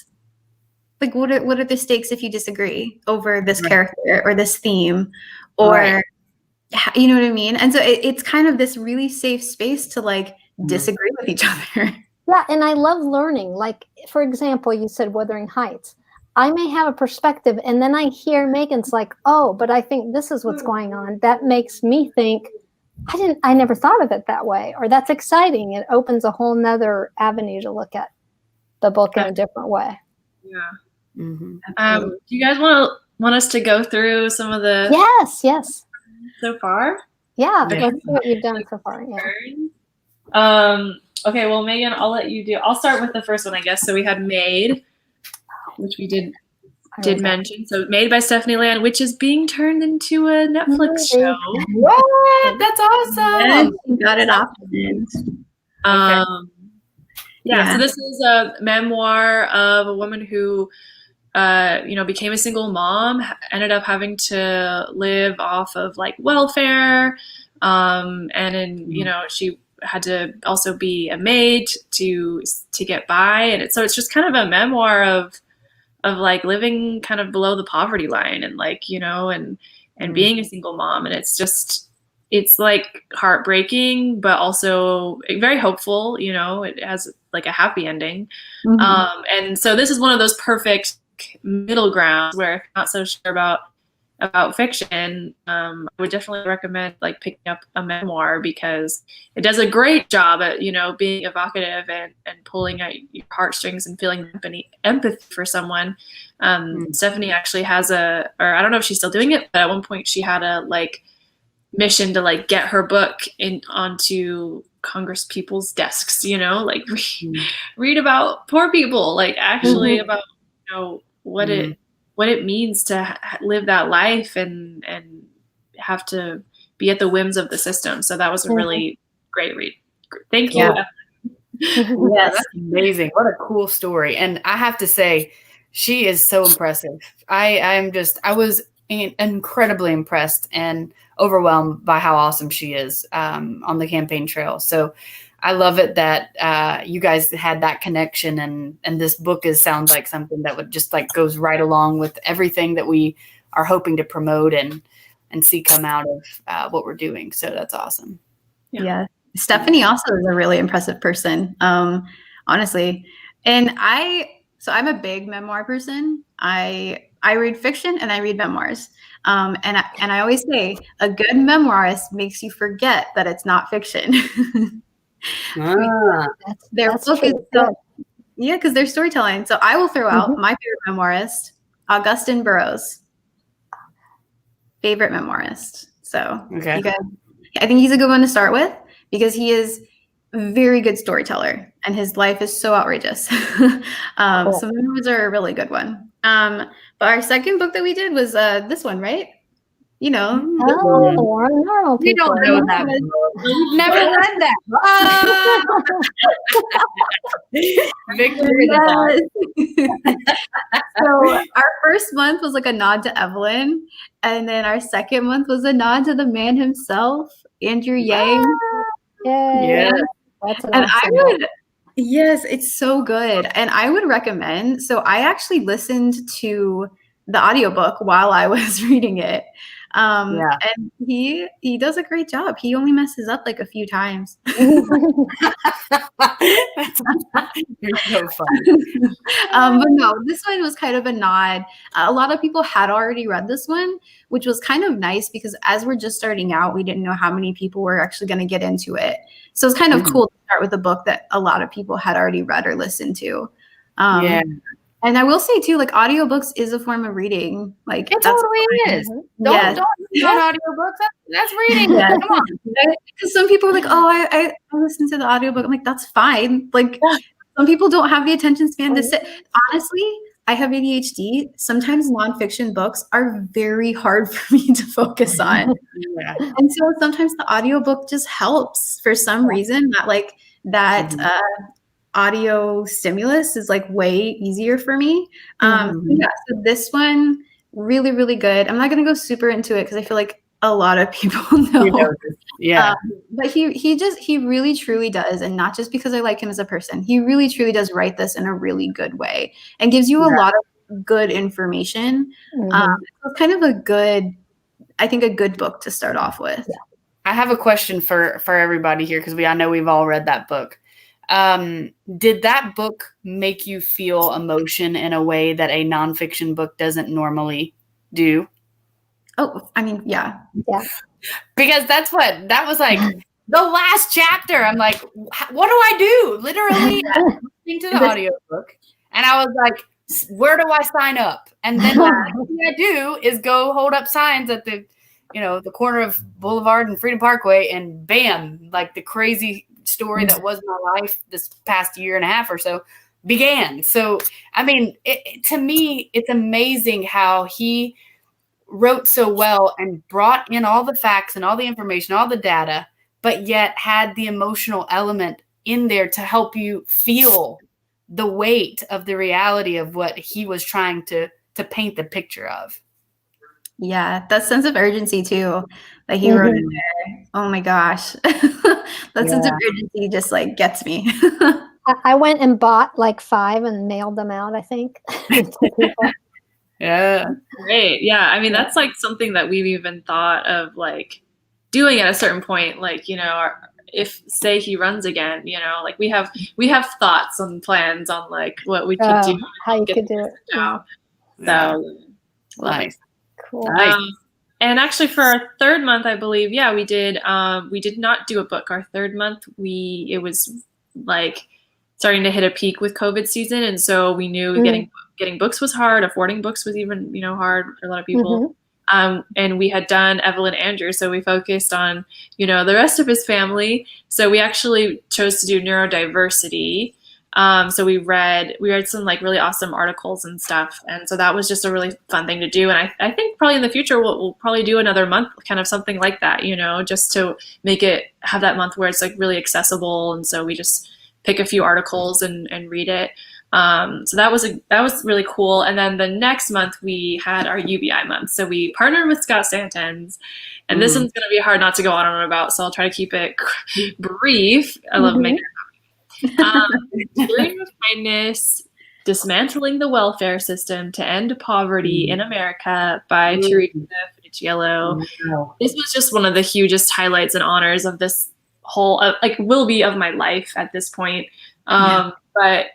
Like, what are the stakes if you disagree over this character or this theme, or you know what I mean? And so it's kind of this really safe space to like disagree with each other. Yeah, and I love learning. Like, for example, you said Wuthering Heights. I may have a perspective, and then I hear Meghin's like, oh, but I think this is what's going on. That makes me think, I never thought of it that way, or that's exciting. It opens a whole nother avenue to look at the book in a different way. Yeah. Do you guys want us to go through some of the yes so far? Yeah, let's see what you've done so far. Okay, well, Meghin, I'll let you do. I'll start with the first one, I guess. So we had Made, which we did mention. So Made by Stephanie Land, which is being turned into a Netflix show. What? That's awesome. You got it off. So this is a memoir of a woman who became a single mom, ended up having to live off of like welfare, and then she had to also be a maid to get by, and so it's just kind of a memoir of like living kind of below the poverty line, and like, you know, and being a single mom. And it's like heartbreaking, but also very hopeful, you know. It has like a happy ending. And so this is one of those perfect middle grounds where if you're not so sure about fiction, I would definitely recommend like picking up a memoir, because it does a great job at, you know, being evocative and pulling at your heartstrings and feeling empathy for someone. Stephanie actually has or I don't know if she's still doing it, but at one point she had a like mission to like get her book onto Congress people's desks, you know, like read about poor people, like actually about, you know, what it means to live that life and have to be at the whims of the system. So that was a really great read. Thank you. Yeah, that's amazing. What a cool story. And I have to say, she is so impressive. I was incredibly impressed and overwhelmed by how awesome she is on the campaign trail. So I love it that you guys had that connection, and this book sounds like something that would just like goes right along with everything that we are hoping to promote and see come out of what we're doing. So that's awesome. Yeah. Stephanie also is a really impressive person, honestly. And I'm a big memoir person. I read fiction and I read memoirs. And I always say a good memoirist makes you forget that it's not fiction. Their book is because they're storytelling. So I will throw out my favorite memoirist, Augustin Burroughs. Favorite memoirist. So you guys, I think he's a good one to start with, because he is a very good storyteller and his life is so outrageous. So memoirs are a really good one. But our second book that we did was this one, right? You know, Normal people. You don't know that. You've never read that. Victory. So our first month was like a nod to Evelyn, and then our second month was a nod to the man himself, Andrew Yang. Yeah. That's an awesome yes, it's so good. And I would recommend, so I actually listened to the audiobook while I was reading it. And he does a great job. He only messes up like a few times. You're so funny. But no, this one was kind of a nod. A lot of people had already read this one, which was kind of nice, because as we're just starting out, we didn't know how many people were actually going to get into it. So it's kind of cool to start with a book that a lot of people had already read or listened to. And I will say too, like audiobooks is a form of reading. Like it totally is. Don't audiobooks. That's reading. Come on. Because some people are like, oh, I listen to the audiobook. I'm like, that's fine. Like some people don't have the attention span to sit. Honestly, I have ADHD. Sometimes nonfiction books are very hard for me to focus on. And so sometimes the audiobook just helps for some reason, that audio stimulus is like way easier for me. So this one, really, really good. I'm not going to go super into it because I feel like a lot of people know. But he really truly does. And not just because I like him as a person, he really truly does write this in a really good way and gives you a lot of good information. It's kind of a good book to start off with. I have a question for everybody here, because I know we've all read that book. Did that book make you feel emotion in a way that a nonfiction book doesn't normally do? Oh, I mean, yeah. Because that was like the last chapter. I'm like, what do I do? Literally listening to the audiobook. And I was like, where do I sign up? And then the next thing I do is go hold up signs at the corner of Boulevard and Freedom Parkway, and bam, like the crazy story that was my life this past year and a half or so began. So, I mean, to me, it's amazing how he wrote so well and brought in all the facts and all the information, all the data, but yet had the emotional element in there to help you feel the weight of the reality of what he was trying to paint the picture of. Yeah, that sense of urgency too that he wrote in there. Oh my gosh. That sense of urgency just like gets me. I went and bought like 5 and mailed them out, I think, to people. Yeah. Great. Yeah. I mean, that's like something that we've even thought of like doing at a certain point. Like, if say he runs again, like we have thoughts and plans on like what we could do, how you could do it. Out. Yeah. So Nice. Cool. Nice. And actually for our third month, I believe, we did not do a book. Our third month, it was like starting to hit a peak with COVID season. And so we knew getting books was hard. Affording books was even, hard for a lot of people. And we had done Evelyn Andrews. So we focused on, the rest of his family. So we actually chose to do neurodiversity. So we read some like really awesome articles and stuff. And so that was just a really fun thing to do. And I think probably in the future, we'll probably do another month, kind of something like that, just to have that month where it's like really accessible. And so we just pick a few articles and read it. So that was really cool. And then the next month we had our UBI month. So we partnered with Scott Santens, and this one's going to be hard not to go on and on about. So I'll try to keep it brief. I love making Cheering with Kindness, Dismantling the Welfare System to End Poverty in America by Teresa Funicello. This was just one of the hugest highlights and honors of this whole, will be of my life at this point. But,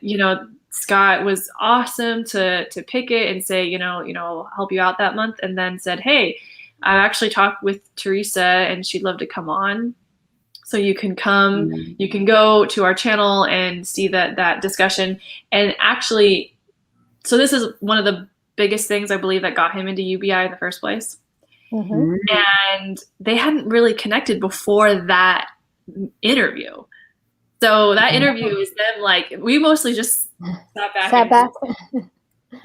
Scott was awesome to pick it and say, I'll help you out that month. And then said, hey, I actually talked with Teresa and she'd love to come on. So you can come, you can go to our channel and see that discussion. And actually, so this is one of the biggest things I believe that got him into UBI in the first place. And they hadn't really connected before that interview. So that interview is them like, we mostly just sat back.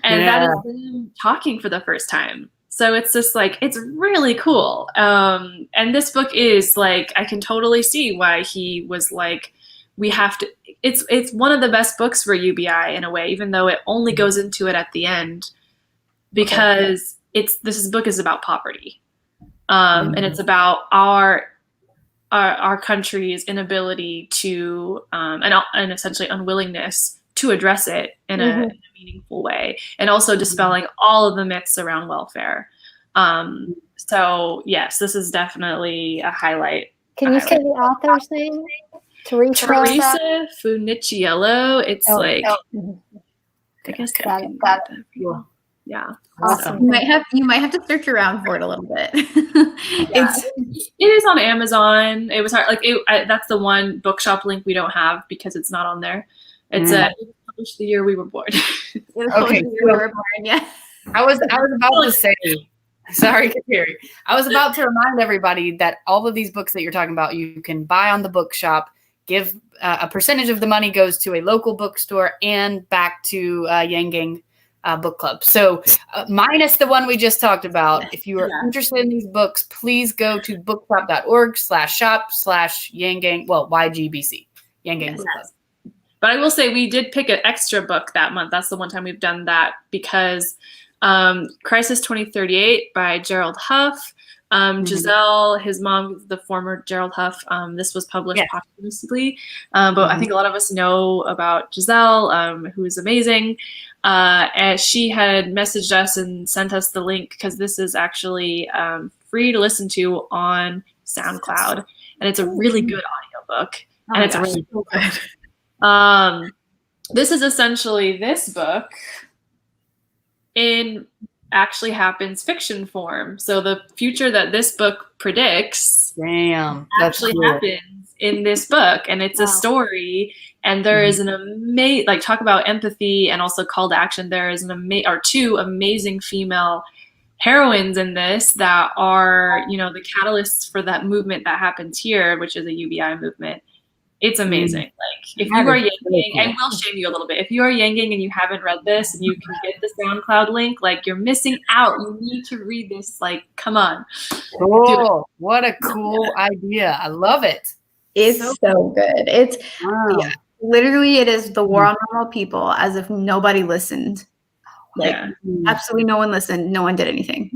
And that is them talking for the first time. So it's just like, it's really cool. And this book is like, I can totally see why he was like, we have to, it's one of the best books for UBI in a way, even though it only goes into it at the end, because this book is about poverty. And it's about our country's inability to, and essentially unwillingness to address it in a meaningful way, and also dispelling all of the myths around welfare. So yes, this is definitely a highlight. Can you say the author's name? Teresa Funicello. It's I guess yeah. Awesome. You might have to search around for it a little bit. It is on Amazon. It was hard. That's the one bookshop link we don't have because it's not on there. It's published the year we were born. Okay. Yeah. I was about to say, sorry, Kateri. I was about to remind everybody that all of these books that you're talking about, you can buy on the bookshop. Give a percentage of the money goes to a local bookstore and back to Yangang book club. So minus the one we just talked about, if you are interested in these books, please go to bookshop.org/shop/Yangang, YGBC, Yangang Book Club. But I will say we did pick an extra book that month. That's the one time we've done that because Crisis 2038 by Gerald Huff. Giselle, his mom, the former Gerald Huff, this was published posthumously. But I think a lot of us know about Giselle, who is amazing. And she had messaged us and sent us the link because this is actually free to listen to on SoundCloud. And it's a really good audiobook. And it's really good. This is essentially this book in actually happens fiction form. So the future that this book predicts actually happens in this book. And it's a story. And there is an amazing, talk about empathy and also call to action. There is two amazing female heroines in this that are, the catalysts for that movement that happens here, which is a UBI movement. It's amazing. If you are Yangang, I will shame you a little bit. If you are Yangang and you haven't read this and you can get the SoundCloud link, you're missing out. You need to read this. Come on. Cool. What a cool idea. I love it. It's so good. It's literally, it is the war on normal people as if nobody listened. Absolutely no one listened. No one did anything.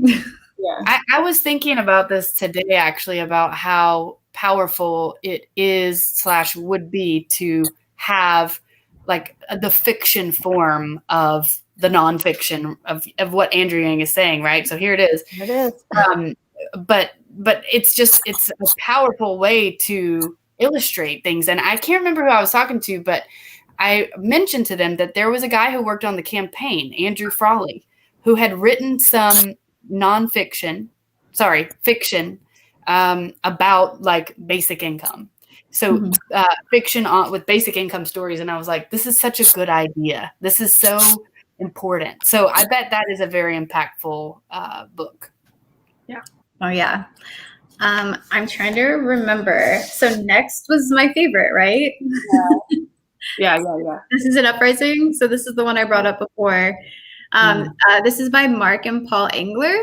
I was thinking about this today, actually, about how powerful it is / would be to have like the fiction form of the nonfiction of what Andrew Yang is saying, right? So here it is. It is. But it's a powerful way to illustrate things. And I can't remember who I was talking to, but I mentioned to them that there was a guy who worked on the campaign, Andrew Frawley, who had written some fiction about like basic income. So fiction with basic income stories. And I was like, this is such a good idea. This is so important. So I bet that is a very impactful book. Yeah. Oh, yeah. I'm trying to remember. So next was my favorite, right? Yeah. This is an Uprising. So this is the one I brought up before. This is by Mark and Paul Engler.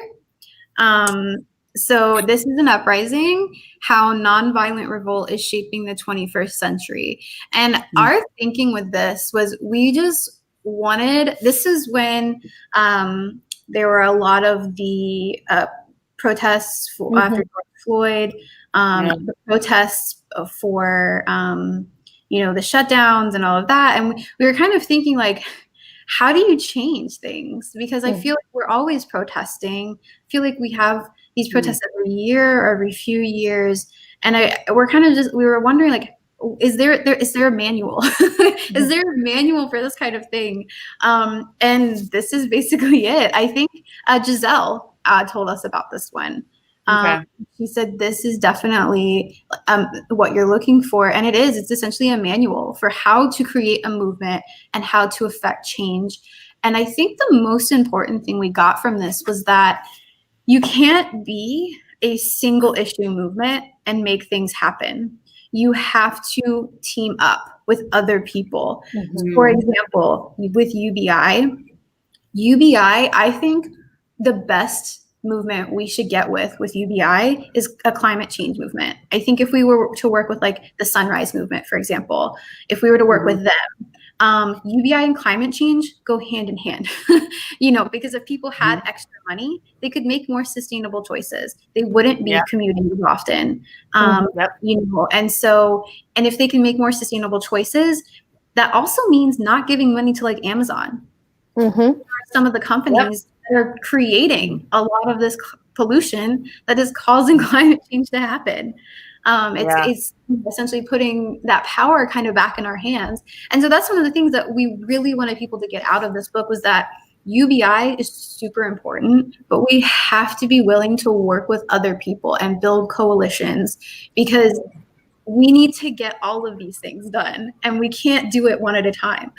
So this is an Uprising, how nonviolent revolt is shaping the 21st century. And our thinking with this was we just wanted, this is when there were a lot of the protests for, after George Floyd, the protests for, the shutdowns and all of that. And we were kind of thinking like, how do you change things? Because I feel like we're always protesting. I feel like we have these protests every year or every few years. And we were wondering like, is there a manual? Is there a manual for this kind of thing? And this is basically it. I think Giselle told us about this one. She said, this is definitely what you're looking for. And it's essentially a manual for how to create a movement and how to affect change. And I think the most important thing we got from this was that you can't be a single issue movement and make things happen. You have to team up with other people. For example, with UBI, I think the best movement we should get with UBI is a climate change movement. I think if we were to work with like the Sunrise Movement, for example, if we were to work with them, UBI and climate change go hand in hand, because if people had extra money, they could make more sustainable choices. They wouldn't be commuting as often, and if they can make more sustainable choices, that also means not giving money to like Amazon. Some of the companies that are creating a lot of this pollution that is causing climate change to happen. It's essentially putting that power kind of back in our hands. And so that's one of the things that we really wanted people to get out of this book was that UBI is super important, but we have to be willing to work with other people and build coalitions because we need to get all of these things done and we can't do it one at a time.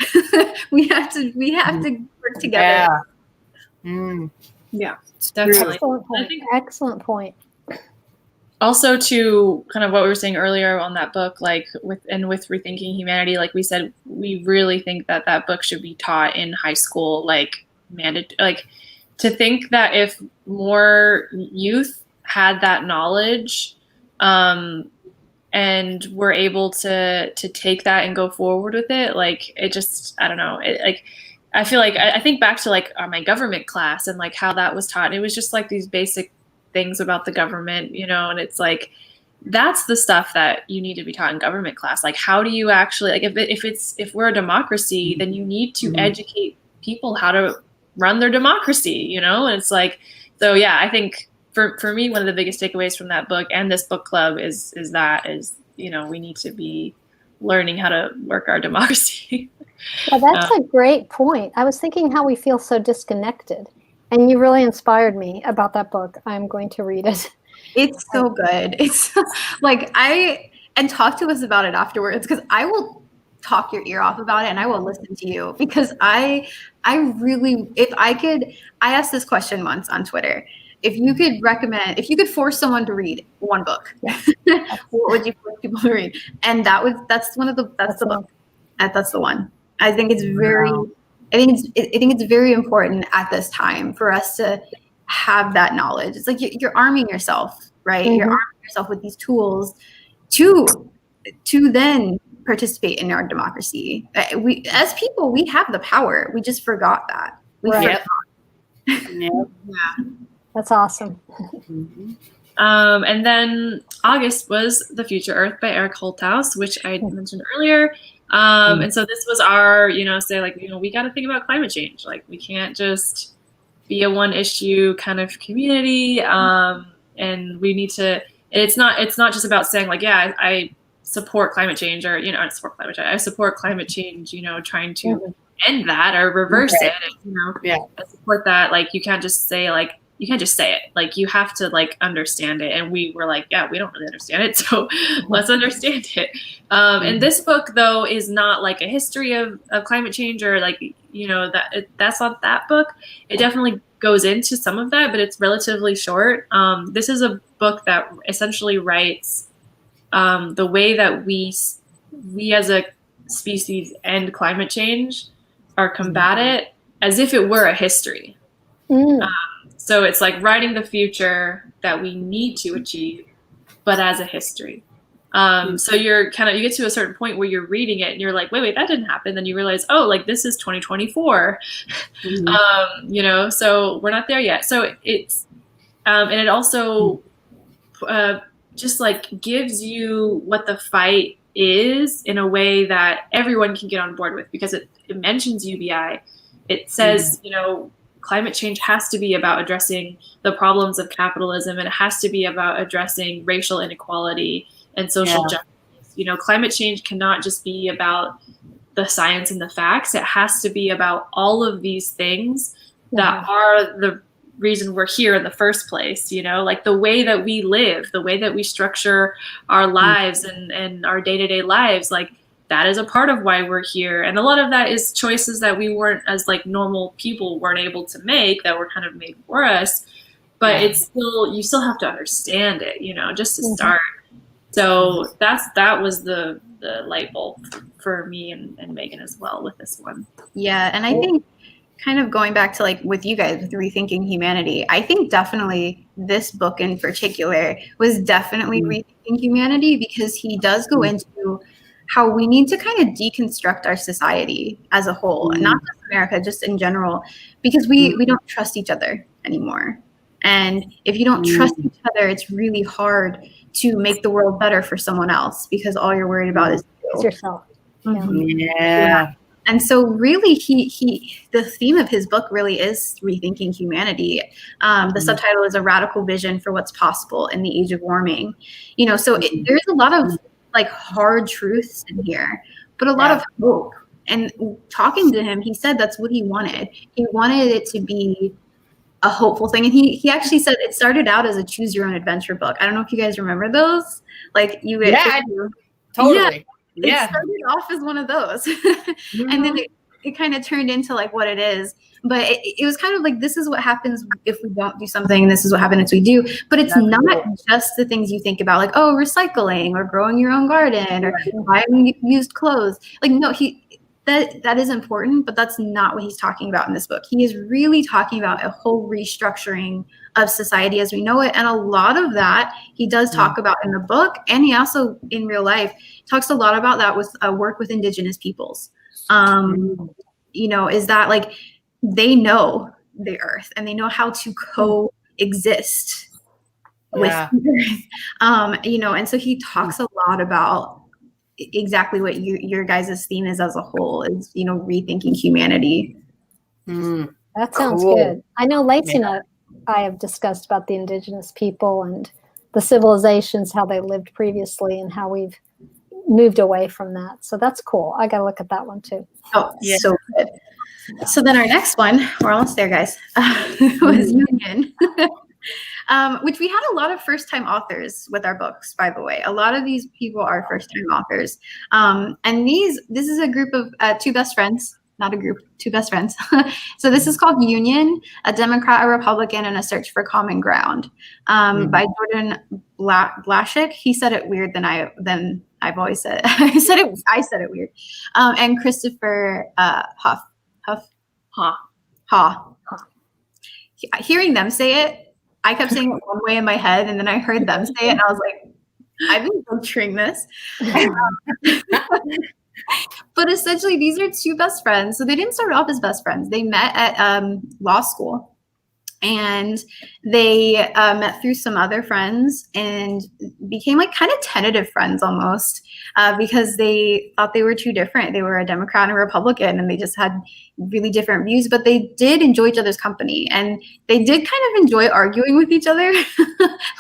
we have to work together. Yeah, definitely. Excellent point. Also, to kind of what we were saying earlier on that book, like with Rethinking Humanity, like we said, we really think that book should be taught in high school, like to think that if more youth had that knowledge, and were able to take that and go forward with it, like it just, I don't know, I feel like I think back to like my government class and like how that was taught. And it was just like these basic things about the government, and it's like that's the stuff that you need to be taught in government class. Like how do you actually like if we're a democracy, then you need to educate people how to run their democracy, and it's like, so yeah, I think for me one of the biggest takeaways from that book and this book club is we need to be learning how to work our democracy. Well, that's a great point. I was thinking how we feel so disconnected. And you really inspired me about that book. I'm going to read it. It's so good. It's like and talk to us about it afterwards because I will talk your ear off about it and I will listen to you because I asked this question once on Twitter. If you could force someone to read one book, what would you force people to read? And that's the book. That's the one. I think it's very important at this time for us to have that knowledge. It's like you're arming yourself, right? You're arming yourself with these tools to then participate in our democracy. We, as people, we have the power. We just forgot that. Yeah. That's awesome. And then August was The Future Earth by Eric Holthaus, which I mentioned earlier. And so this was our, say like, we got to think about climate change. Like we can't just be a one issue kind of community. And we need to, it's not just about saying like, yeah, I support climate change, or, I support climate change. I support climate change, trying to end that or reverse it. And, I support that. Like, you can't just say like, you can't just say it. Like, you have to like understand it. And we were like, yeah, we don't really understand it. So let's understand it. And this book though is not like a history of climate change, or like, that's not that book. It definitely goes into some of that, but it's relatively short. This is a book that essentially writes the way that we as a species end climate change or combat it as if it were a history. So it's like writing the future that we need to achieve, but as a history. So you get to a certain point where you're reading it and you're like, wait, that didn't happen. Then you realize, oh, like this is 2024, so we're not there yet. So it's, and it also just like gives you what the fight is in a way that everyone can get on board with, because it mentions UBI. It says, climate change has to be about addressing the problems of capitalism, and it has to be about addressing racial inequality and social justice. Climate change cannot just be about the science and the facts. It has to be about all of these things that are the reason we're here in the first place, like the way that we live, the way that we structure our lives and our day-to-day lives, like that is a part of why we're here. And a lot of that is choices that we weren't, as like normal people, weren't able to make, that were kind of made for us. But it's still, you still have to understand it, just to start. So that was the light bulb for me and Megan as well with this one. Yeah, and I think kind of going back to like with you guys with Rethinking Humanity, I think definitely this book in particular was definitely Rethinking Humanity, because he does go into how we need to kind of deconstruct our society as a whole, and not just America, just in general, because we don't trust each other anymore. And if you don't trust each other, it's really hard to make the world better for someone else, because all you're worried about is yourself. And so really the theme of his book really is rethinking humanity. The subtitle is A Radical Vision for What's Possible in the Age of Warming. So there's a lot of like hard truths in here, but a lot of hope. And talking to him, he said that's what he wanted. He wanted it to be a hopeful thing. And he actually said it started out as a choose your own adventure book. I don't know if you guys remember those. Like you would, I do. Totally. It started off as one of those. And then it kind of turned into like what it is. But it was kind of like, this is what happens if we don't do something, and this is what happens if we do. But it's not just the things you think about, like, oh, recycling or growing your own garden or buying used clothes. Like, no, that is important, but that's not what he's talking about in this book. He is really talking about a whole restructuring of society as we know it. And a lot of that he does talk about in the book. And he also, in real life, talks a lot about that with work with Indigenous peoples. Is that like, they know the earth and they know how to coexist with the earth. And so he talks a lot about exactly what your guys' theme is as a whole, is, rethinking humanity. That sounds good. I know Lacey and I have discussed about the Indigenous people and the civilizations, how they lived previously and how we've moved away from that. So that's cool. I got to look at that one too. Oh, so good. So then our next one, we're almost there, guys, was Union, which we had a lot of first-time authors with our books, by the way. A lot of these people are first-time authors. And this is a group of two best friends, not a group, two best friends. So this is called Union, a Democrat, a Republican, and a Search for Common Ground, by Jordan Blaszczyk. He said it weird than I've always said it. I said it weird. And Christopher Ha. Hearing them say it, I kept saying it one way in my head, and then I heard them say it, and I was like, I've been butchering this. But essentially, these are two best friends. So they didn't start off as best friends. They met at law school, And they met through some other friends and became like kind of tentative friends almost, because they thought they were too different. They were a Democrat and a Republican, and they just had really different views, but they did enjoy each other's company, and they did kind of enjoy arguing with each other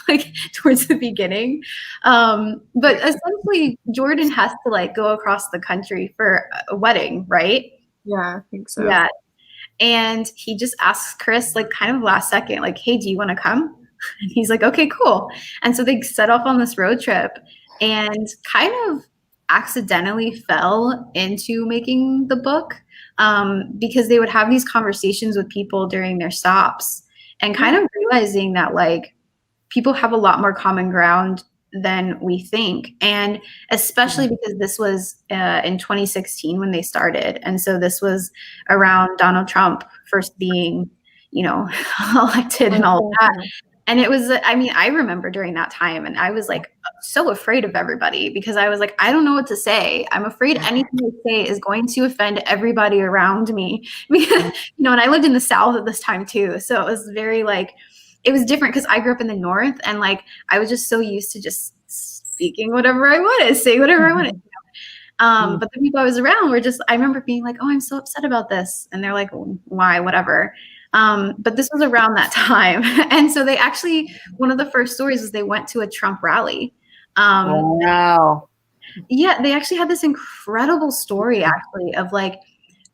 like towards the beginning. But essentially Jordan has to like go across the country for a wedding, right? Yeah, I think so. Yeah. And he just asks Chris, like, kind of last second, like, hey, do you want to come? And he's like, okay, cool. And so they set off on this road trip and kind of accidentally fell into making the book, because they would have these conversations with people during their stops and kind of realizing that, like, people have a lot more common ground than we think. And especially because this was in 2016 when they started. And so this was around Donald Trump first being, elected and all of that. And it was, I mean, I remember during that time, and I was like so afraid of everybody because I was like, I don't know what to say. I'm afraid anything I say is going to offend everybody around me. Because, and I lived in the South at this time too. So it was very like, it was different because I grew up in the North, and like I was just so used to just speaking whatever I wanted, saying whatever I wanted. But the people I was around were just, I remember being like, oh, I'm so upset about this. And they're like, why, whatever. But this was around that time. And so they actually, one of the first stories was they went to a Trump rally. Wow. Yeah, they actually had this incredible story actually of like,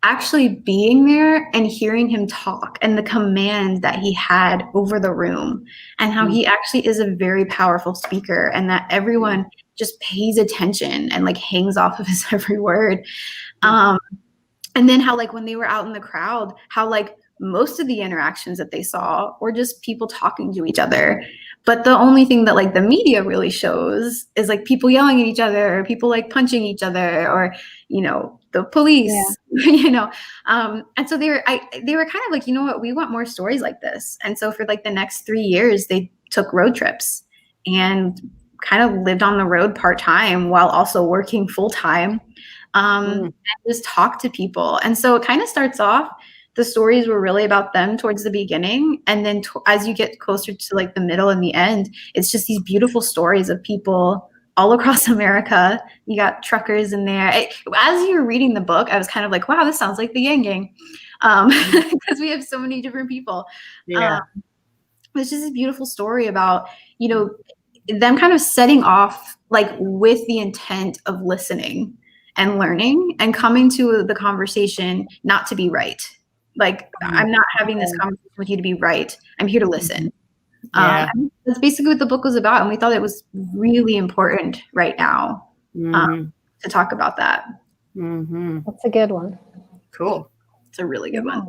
actually being there and hearing him talk and the command that he had over the room and how he actually is a very powerful speaker and that everyone just pays attention and like hangs off of his every word. And then how like when they were out in the crowd, how like most of the interactions that they saw were just people talking to each other. But the only thing that like the media really shows is like people yelling at each other or people like punching each other or, the police, and so they were kind of like, you know what, we want more stories like this. And so for like the next 3 years, they took road trips and kind of lived on the road part-time while also working full-time, and just talked to people. And so it kind of starts off, the stories were really about them towards the beginning. And then as you get closer to like the middle and the end, it's just these beautiful stories of people all across America. You got truckers in there. As you were reading the book, I was kind of like, wow, this sounds like the Yang Gang. Because we have so many different people. Yeah. It's just a beautiful story about, them kind of setting off like with the intent of listening and learning and coming to the conversation not to be right. Like, I'm not having this conversation with you to be right. I'm here to listen. That's basically what the book was about. And we thought it was really important right now to talk about that. That's a good one. Cool. It's a really good one.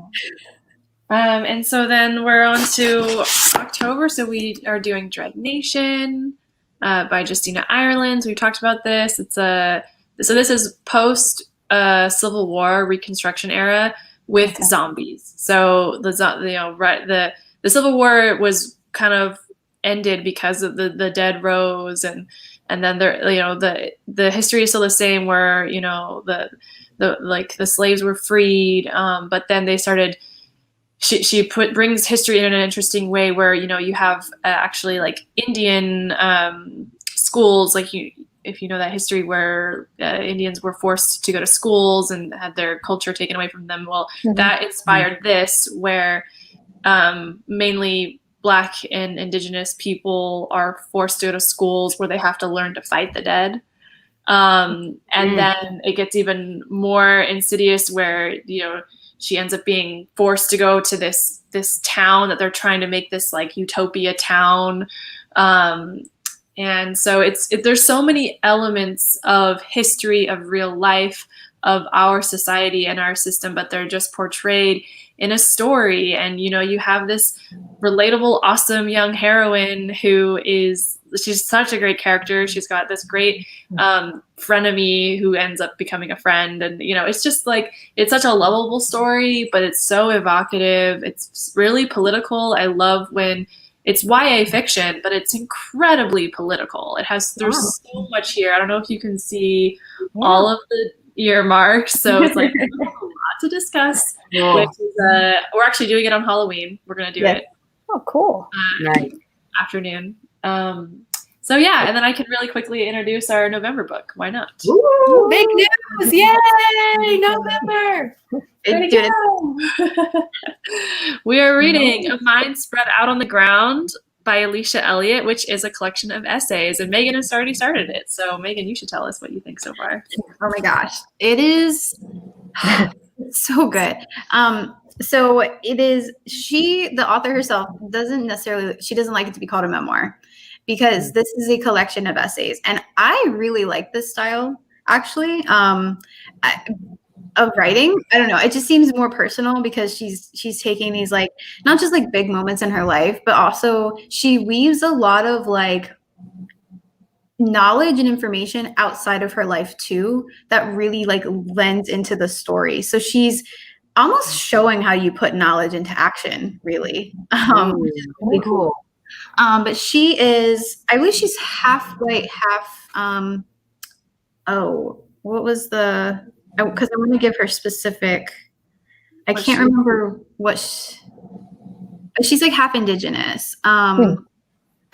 And so then we're on to October. So we are doing Dread Nation by Justina Ireland. So we talked about this. So this is post Civil War Reconstruction era with zombies. So the Civil War was kind of ended because of the dead rose, and then there, the history is still the same where the slaves were freed, but then they started. She brings history in an interesting way where you have actually like Indian schools, like if you know that history where Indians were forced to go to schools and had their culture taken away from them. Well, that inspired this, where mainly Black and Indigenous people are forced to go to schools where they have to learn to fight the dead. And then it gets even more insidious where, she ends up being forced to go to this town that they're trying to make this like utopia town. And so there's so many elements of history, of real life, of our society and our system, but they're just portrayed in a story. And, you have this relatable, awesome young heroine she's such a great character. She's got this great frenemy who ends up becoming a friend. And, it's just like, it's such a lovable story, but it's so evocative. It's really political. I love when it's YA fiction, but it's incredibly political. There's so much here. I don't know if you can see all of the earmarks. So it's like a lot to discuss, which is, we're actually doing it on Halloween. We're going to do it Oh, cool. Nice. Afternoon. So yeah, and then I can really quickly introduce our November book. Why not? Ooh, big news! Yay! November. We are reading A Mind Spread Out on the Ground by Alicia Elliott, which is a collection of essays, and Megan has already started it. So Megan, you should tell us what you think so far. Oh my gosh, it is so good. So it is, the author herself doesn't like it to be called a memoir, because this is a collection of essays. And I really like this style, actually, of writing. I don't know. It just seems more personal because she's taking these, like, not just like big moments in her life, but also she weaves a lot of like knowledge and information outside of her life too, that really like lends into the story. So she's almost showing how you put knowledge into action, really. Which is really cool. But she is, I believe she's half white, half, what was the, because I want to give her specific, I can't remember what, she's like half indigenous. I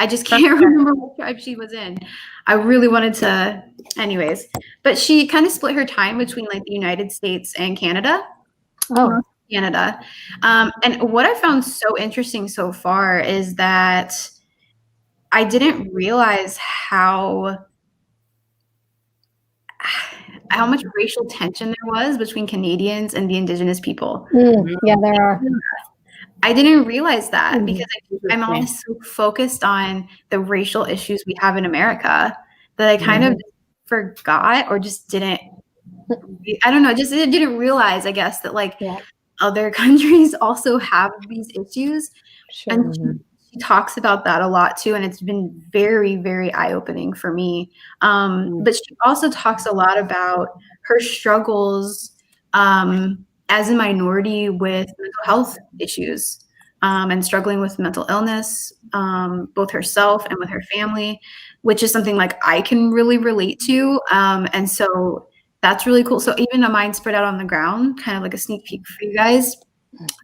just can't remember what tribe she was in. I really wanted to, anyways, but she kind of split her time between like the United States and Canada. Oh. Canada. And what I found so interesting so far is that I didn't realize how much racial tension there was between Canadians and the Indigenous people. Yeah, there are. I didn't realize that because I'm always so focused on the racial issues we have in America that I kind of forgot or just didn't, I don't know, just didn't realize, I guess, that like other countries also have these issues. Sure. And she talks about that a lot too. And it's been very, very eye-opening for me. But she also talks a lot about her struggles as a minority with mental health issues and struggling with mental illness, both herself and with her family, which is something like I can really relate to. And so that's really cool. So even A Mind Spread Out on the Ground, kind of like a sneak peek for you guys,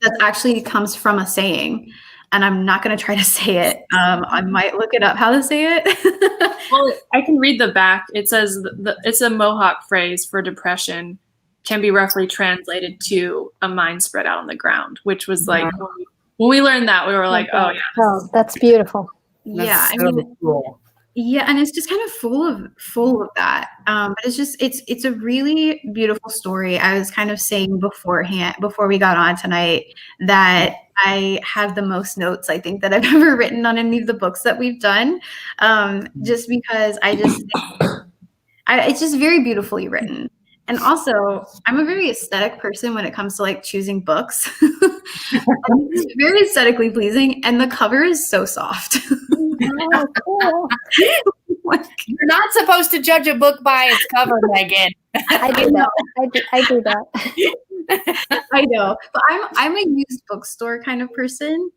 that actually comes from a saying. And I'm not going to try to say it. I might look it up how to say it. Well, I can read the back. It says it's a Mohawk phrase for depression, can be roughly translated to a mind spread out on the ground, which was like, when we learned that, we were like, oh yeah. Oh, that's beautiful. That's cool. Yeah, and it's just kind of full of that. But it's a really beautiful story. I was kind of saying before we got on tonight that I have the most notes I think that I've ever written on any of the books that we've done. Just because it's just very beautifully written. And also, I'm a very aesthetic person when it comes to like choosing books. It's very aesthetically pleasing, and the cover is so soft. Oh, cool. You're not supposed to judge a book by its cover, Megan. I do that. I do that. I know, but I'm a used bookstore kind of person,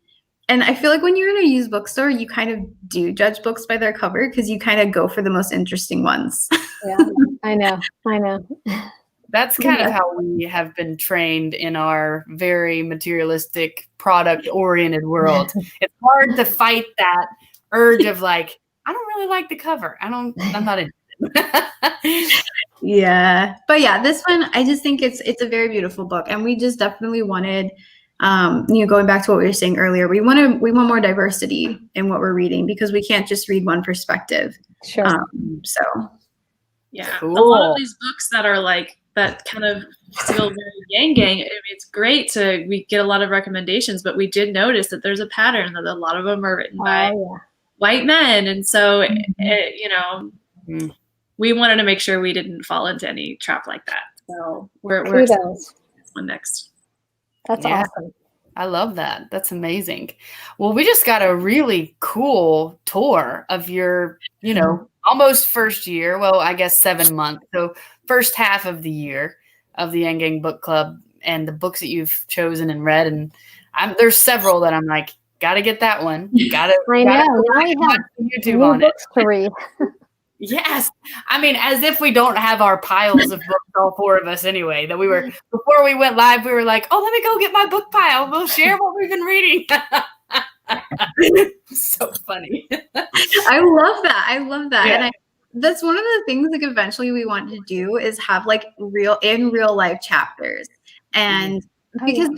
and I feel like when you're in a used bookstore, you kind of do judge books by their cover because you kind of go for the most interesting ones. Yeah, I know. That's kind of how we have been trained in our very materialistic, product-oriented world. It's hard to fight that urge of like, I don't really like the cover. I'm not interested. Yeah. But yeah, this one, I just think it's a very beautiful book. And we just definitely wanted, going back to what we were saying earlier, we want more diversity in what we're reading because we can't just read one perspective. Sure. So. Yeah. Cool. A lot of these books that are like, that kind of feel very yang. I mean, it's great we get a lot of recommendations, but we did notice that there's a pattern that a lot of them are written by white men. And so, we wanted to make sure we didn't fall into any trap like that. So we're excited for this one next. That's awesome. I love that. That's amazing. Well, we just got a really cool tour of your, almost first year. Well, I guess 7 months. So first half of the year of the Yang Gang Book Club and the books that you've chosen and read. And there's several that I'm like, got to get that one. I know. Now we have YouTube new on books to read. Yes. I mean, as if we don't have our piles of books, all four of us anyway, that before we went live, we were like, oh, let me go get my book pile. We'll share what we've been reading. So funny. I love that. I love that. Yeah. And that's one of the things like eventually we want to do is have like real life chapters. And because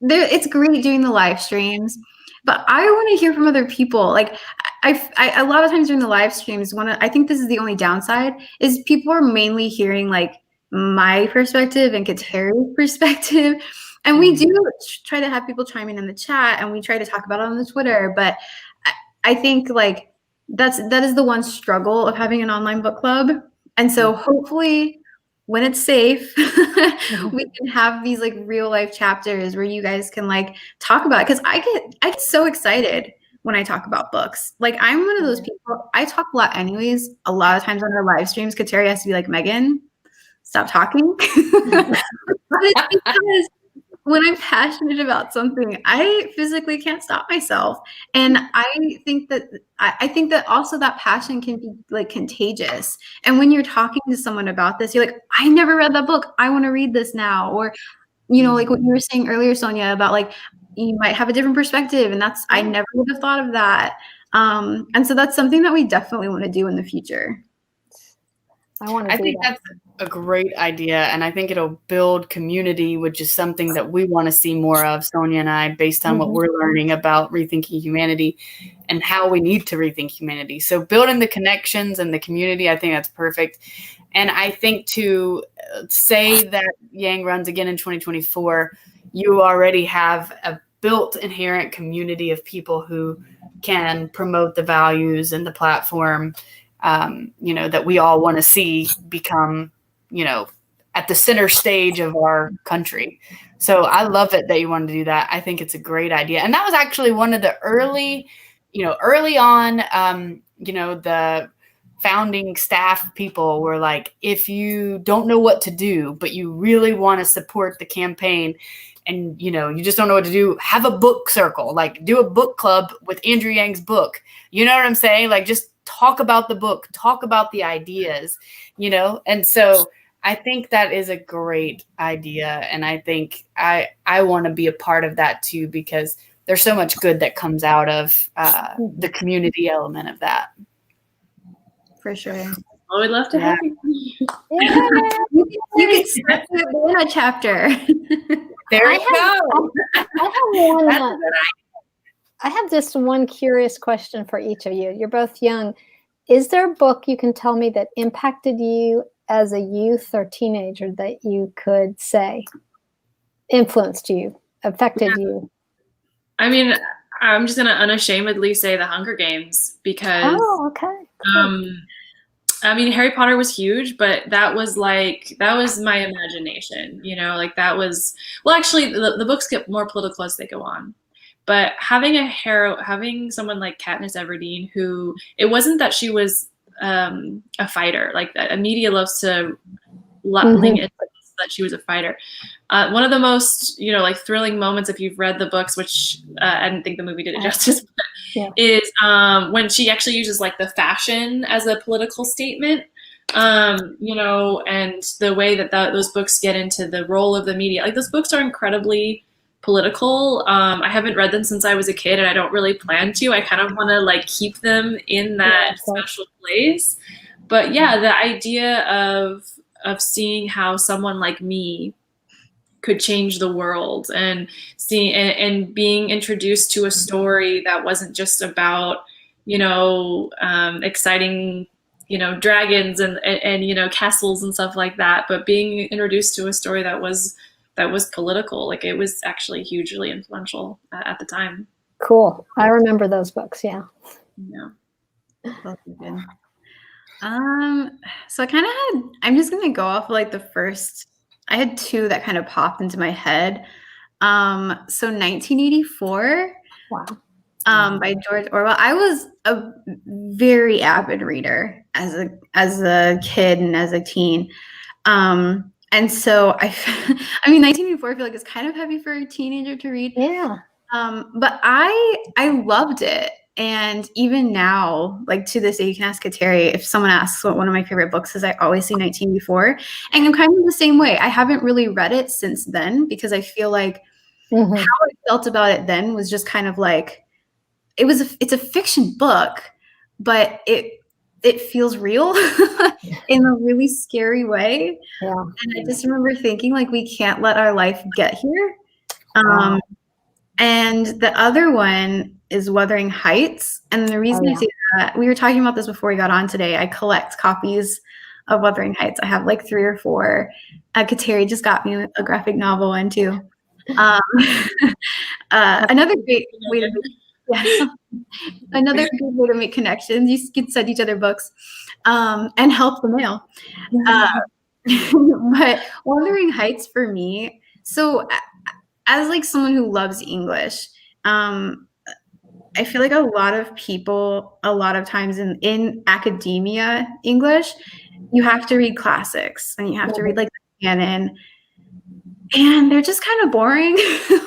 it's great doing the live streams, but I want to hear from other people. Like I a lot of times during the live streams, I think this is the only downside is people are mainly hearing like my perspective and Kateri's perspective. And we do try to have people chime in the chat, and we try to talk about it on the Twitter. But I think like that is the one struggle of having an online book club. And so hopefully when it's safe, we can have these like real life chapters where you guys can like talk about it. Cause I get so excited when I talk about books. Like I'm one of those people, I talk a lot anyways. A lot of times on our live streams, Kateri has to be like, Meghin, stop talking. But it's because when I'm passionate about something, I physically can't stop myself. And I think that also that passion can be like contagious. And when you're talking to someone about this, you're like, I never read that book. I want to read this now. Or, you know, like what you were saying earlier, Sonya, about like, you might have a different perspective. And I never would have thought of that. And so that's something that we definitely want to do in the future. I think that's a great idea, and I think it'll build community, which is something that we want to see more of, Sonya and I, based on what we're learning about rethinking humanity and how we need to rethink humanity. So building the connections and the community, I think that's perfect. And I think to say that Yang runs again in 2024, you already have a built inherent community of people who can promote the values and the platform that we all want to see become, at the center stage of our country. So I love it that you want to do that. I think it's a great idea. And that was actually one of the early on, the founding staff people were like, if you don't know what to do, but you really want to support the campaign and, you just don't know what to do, have a book circle, like do a book club with Andrew Yang's book. You know what I'm saying? Like just talk about the book, talk about the ideas, and so I think that is a great idea. And I think I want to be a part of that too, because there's so much good that comes out of the community element of that. For sure. Oh, we'd love to have you. Yeah. You can start the Atlanta chapter. There you go. I have just one curious question for each of you. You're both young. Is there a book you can tell me that impacted you as a youth or teenager that you could say influenced you, affected you? I mean, I'm just going to unashamedly say The Hunger Games because I mean, Harry Potter was huge, but that was my imagination, actually the books get more political as they go on. But having someone like Katniss Everdeen, who it wasn't that she was a fighter, like that media loves to link it that she was a fighter. One of the most, thrilling moments, if you've read the books, which I didn't think the movie did it justice, but is when she actually uses like the fashion as a political statement, and the way that those books get into the role of the media. Like those books are incredibly political. I haven't read them since I was a kid, and I don't really plan to. I kind of want to like keep them in that special place. But yeah, the idea of seeing how someone like me could change the world and seeing and being introduced to a story that wasn't just about, exciting, dragons and castles and stuff like that, but being introduced to a story that was political. Like it was actually hugely influential at the time. Cool. I remember those books. Yeah. That's good. So I'm just going to go off like the first, I had two that kind of popped into my head. So 1984, by George Orwell. I was a very avid reader as a kid and as a teen. And so I mean, 1984, I feel like it's kind of heavy for a teenager to read. Yeah. But I loved it. And even now, like to this day, you can ask Kateri, if someone asks what one of my favorite books is, I always say 1984. And I'm kind of the same way. I haven't really read it since then because I feel like how I felt about it then was just kind of like it's a fiction book, but it feels real in a really scary way. Yeah. And I just remember thinking, like, we can't let our life get here. And the other one is Wuthering Heights. And the reason I say that, we were talking about this before we got on today. I collect copies of Wuthering Heights. I have like 3 or 4. Kateri just got me a graphic novel one too. Another great way to another good way to make connections. You can send each other books and help the mail. But Wuthering Heights for me, so as like someone who loves English, I feel like a lot of people, a lot of times in academia English, you have to read classics and you have to read like the canon, and they're just kind of boring.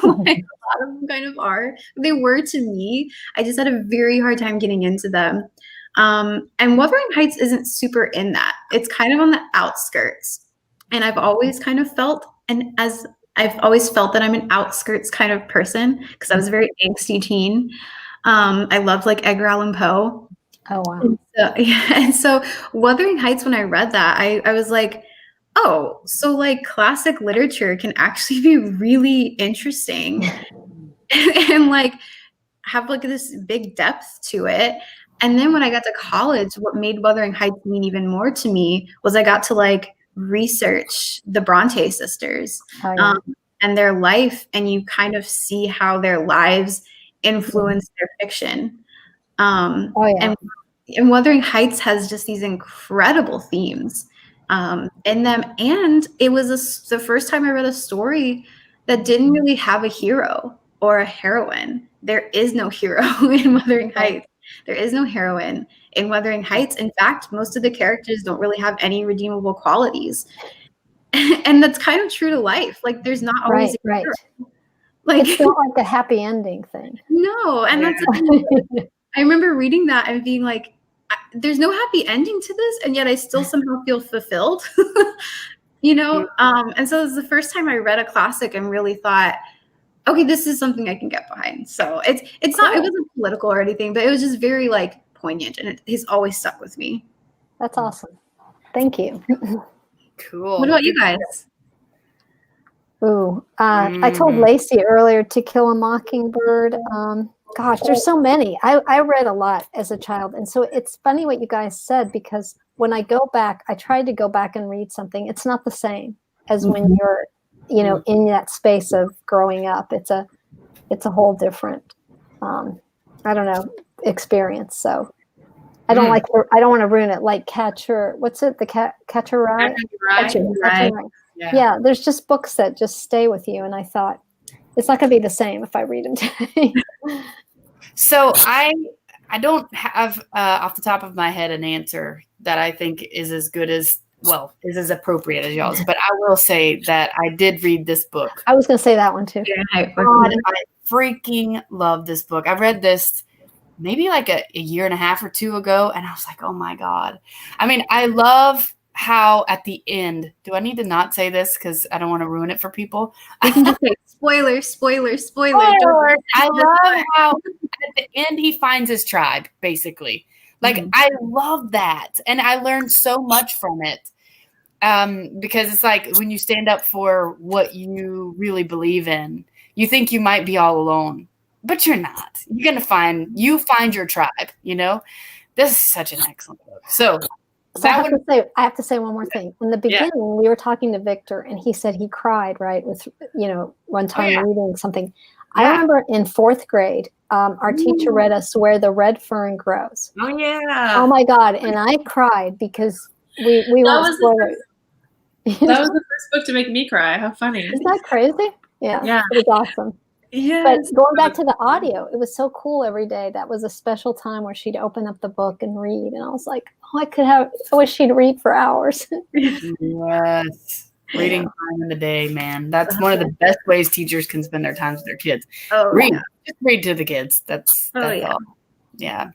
Like a lot of them kind of are. They were to me. I just had a very hard time getting into them. And Wuthering Heights isn't super in that. It's kind of on the outskirts. And I've always kind of felt, I've always felt that I'm an outskirts kind of person because I was a very angsty teen. I loved like Edgar Allan Poe. Oh, wow. And so Wuthering Heights, when I read that, I was like, oh, so like classic literature can actually be really interesting and like have like this big depth to it. And then when I got to college, what made Wuthering Heights mean even more to me was I got to like research the Bronte sisters and their life, and you kind of see how their lives influence their fiction. And Wuthering Heights has just these incredible themes in them. And it was the first time I read a story that didn't really have a hero or a heroine. There is no hero in Wuthering Heights. There is no heroine in Wuthering Heights. In fact, most of the characters don't really have any redeemable qualities. And that's kind of true to life. Like there's not always a hero. Like it's not like a happy ending thing. No. And that's I remember reading that and being like, there's no happy ending to this, and yet I still somehow feel fulfilled. You know? And so it was the first time I read a classic and really thought, okay, this is something I can get behind. So it's not, it wasn't political or anything, but it was just very like poignant, and it has always stuck with me. That's awesome. Thank you. Cool. What about you guys? Ooh, I told Lacey earlier, To Kill a Mockingbird. Gosh, there's so many. I read a lot as a child. And so it's funny what you guys said, because when I go back, I tried to go back and read something. It's not the same as when you're, you know, in that space of growing up. It's a whole different, I don't know, experience. So I don't I don't want to ruin it. Like Catcher, what's it? The Catcher Rye? Catcher Rye. Yeah, there's just books that just stay with you. And I thought, it's not going to be the same if I read them today. So I don't have off the top of my head an answer that I think is as good as, well, is as appropriate as y'all's. But I will say that I did read this book. I was going to say that one too. I freaking love this book. I read this maybe like a year and a half or 2 ago, and I was like, oh my God. I mean, I love how at the end, do I need to not say this because I don't want to ruin it for people? You can just say spoiler. I love how at the end he finds his tribe, basically. Like I love that, and I learned so much from it, because it's like when you stand up for what you really believe in, you think you might be all alone, but you're not. You're gonna find your tribe. You know, this is such an excellent book. So I have to say one more thing. In the beginning, we were talking to Victor, and he said he cried, right, with, you know, one time reading something. I remember in 4th grade, our teacher read us Where the Red Fern Grows. Oh, yeah. Oh, my God. And I cried because we won't spoil it. That was the first book to make me cry. How funny. Isn't that crazy? Yeah. It was awesome. Yeah. But going back to the audio, it was so cool every day. That was a special time where she'd open up the book and read. And I was like, oh, I wish she'd read for hours. Yes. Reading time in the day, man. That's one of the best ways teachers can spend their time with their kids. Read. Yeah. Just read to the kids. That's all. Yeah.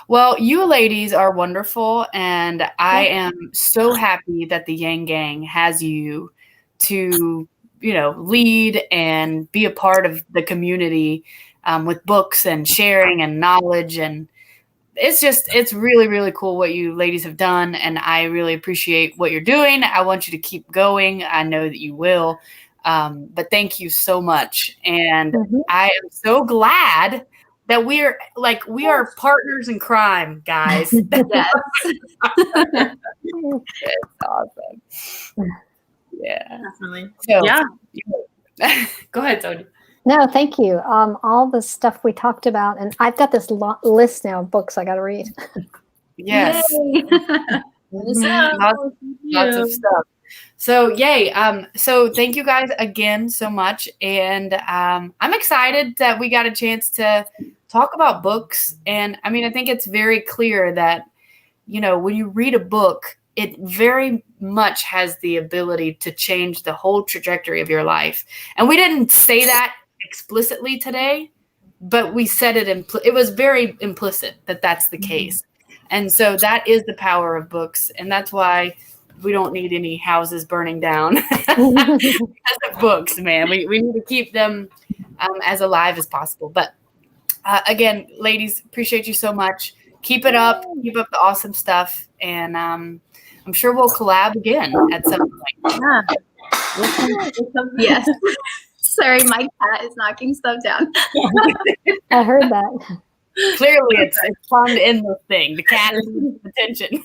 Well, you ladies are wonderful. And I am so happy that the Yang Gang has you to, you know, lead and be a part of the community with books and sharing and knowledge. And it's really, really cool what you ladies have done. And I really appreciate what you're doing. I want you to keep going. I know that you will. But thank you so much. And I am so glad that we are partners in crime, guys. Yes. It's awesome. Yeah. Definitely. So, Yeah. Go ahead, Sonya. No, thank you. All the stuff we talked about, and I've got this list now of books I got to read. Yes. Yay. Lots of stuff. So yay. So thank you guys again so much. And I'm excited that we got a chance to talk about books. And I mean, I think it's very clear that, when you read a book, it very much has the ability to change the whole trajectory of your life. And we didn't say that explicitly today, but we said it. It was very implicit that that's the case. And so that is the power of books. And that's why we don't need any houses burning down because of books, man. We need to keep them as alive as possible. But again, ladies, appreciate you so much. Keep it up. Keep up the awesome stuff. And I'm sure we'll collab again at some point. Yes. Sorry, my cat is knocking stuff down. I heard that. Clearly, it's fun in this thing. The cat needs attention.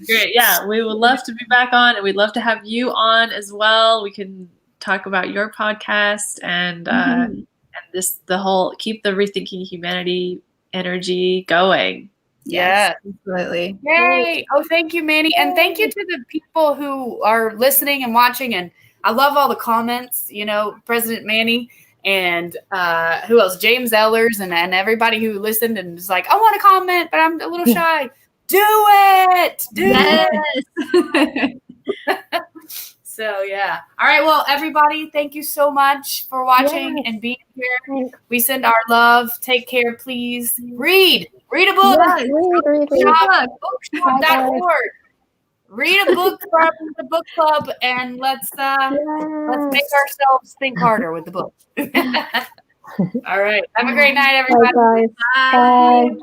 Great. Yeah, we would love to be back on, and we'd love to have you on as well. We can talk about your podcast and keep the Rethinking Humanity energy going. Yes, absolutely. Yay! Oh, thank you, Manny, and thank you to the people who are listening and watching. And I love all the comments. President Manny. And who else? James Ellers and everybody who listened and was like, I want to comment, but I'm a little shy. Do it. Do it. So, yeah. All right. Well, everybody, thank you so much for watching and being here. We send our love. Take care, please. Read a book. Yes, read. Bookshop.org. Read a book from the book club, and let's make ourselves think harder with the book. All right. Have a great night, everybody. Bye, guys. Bye.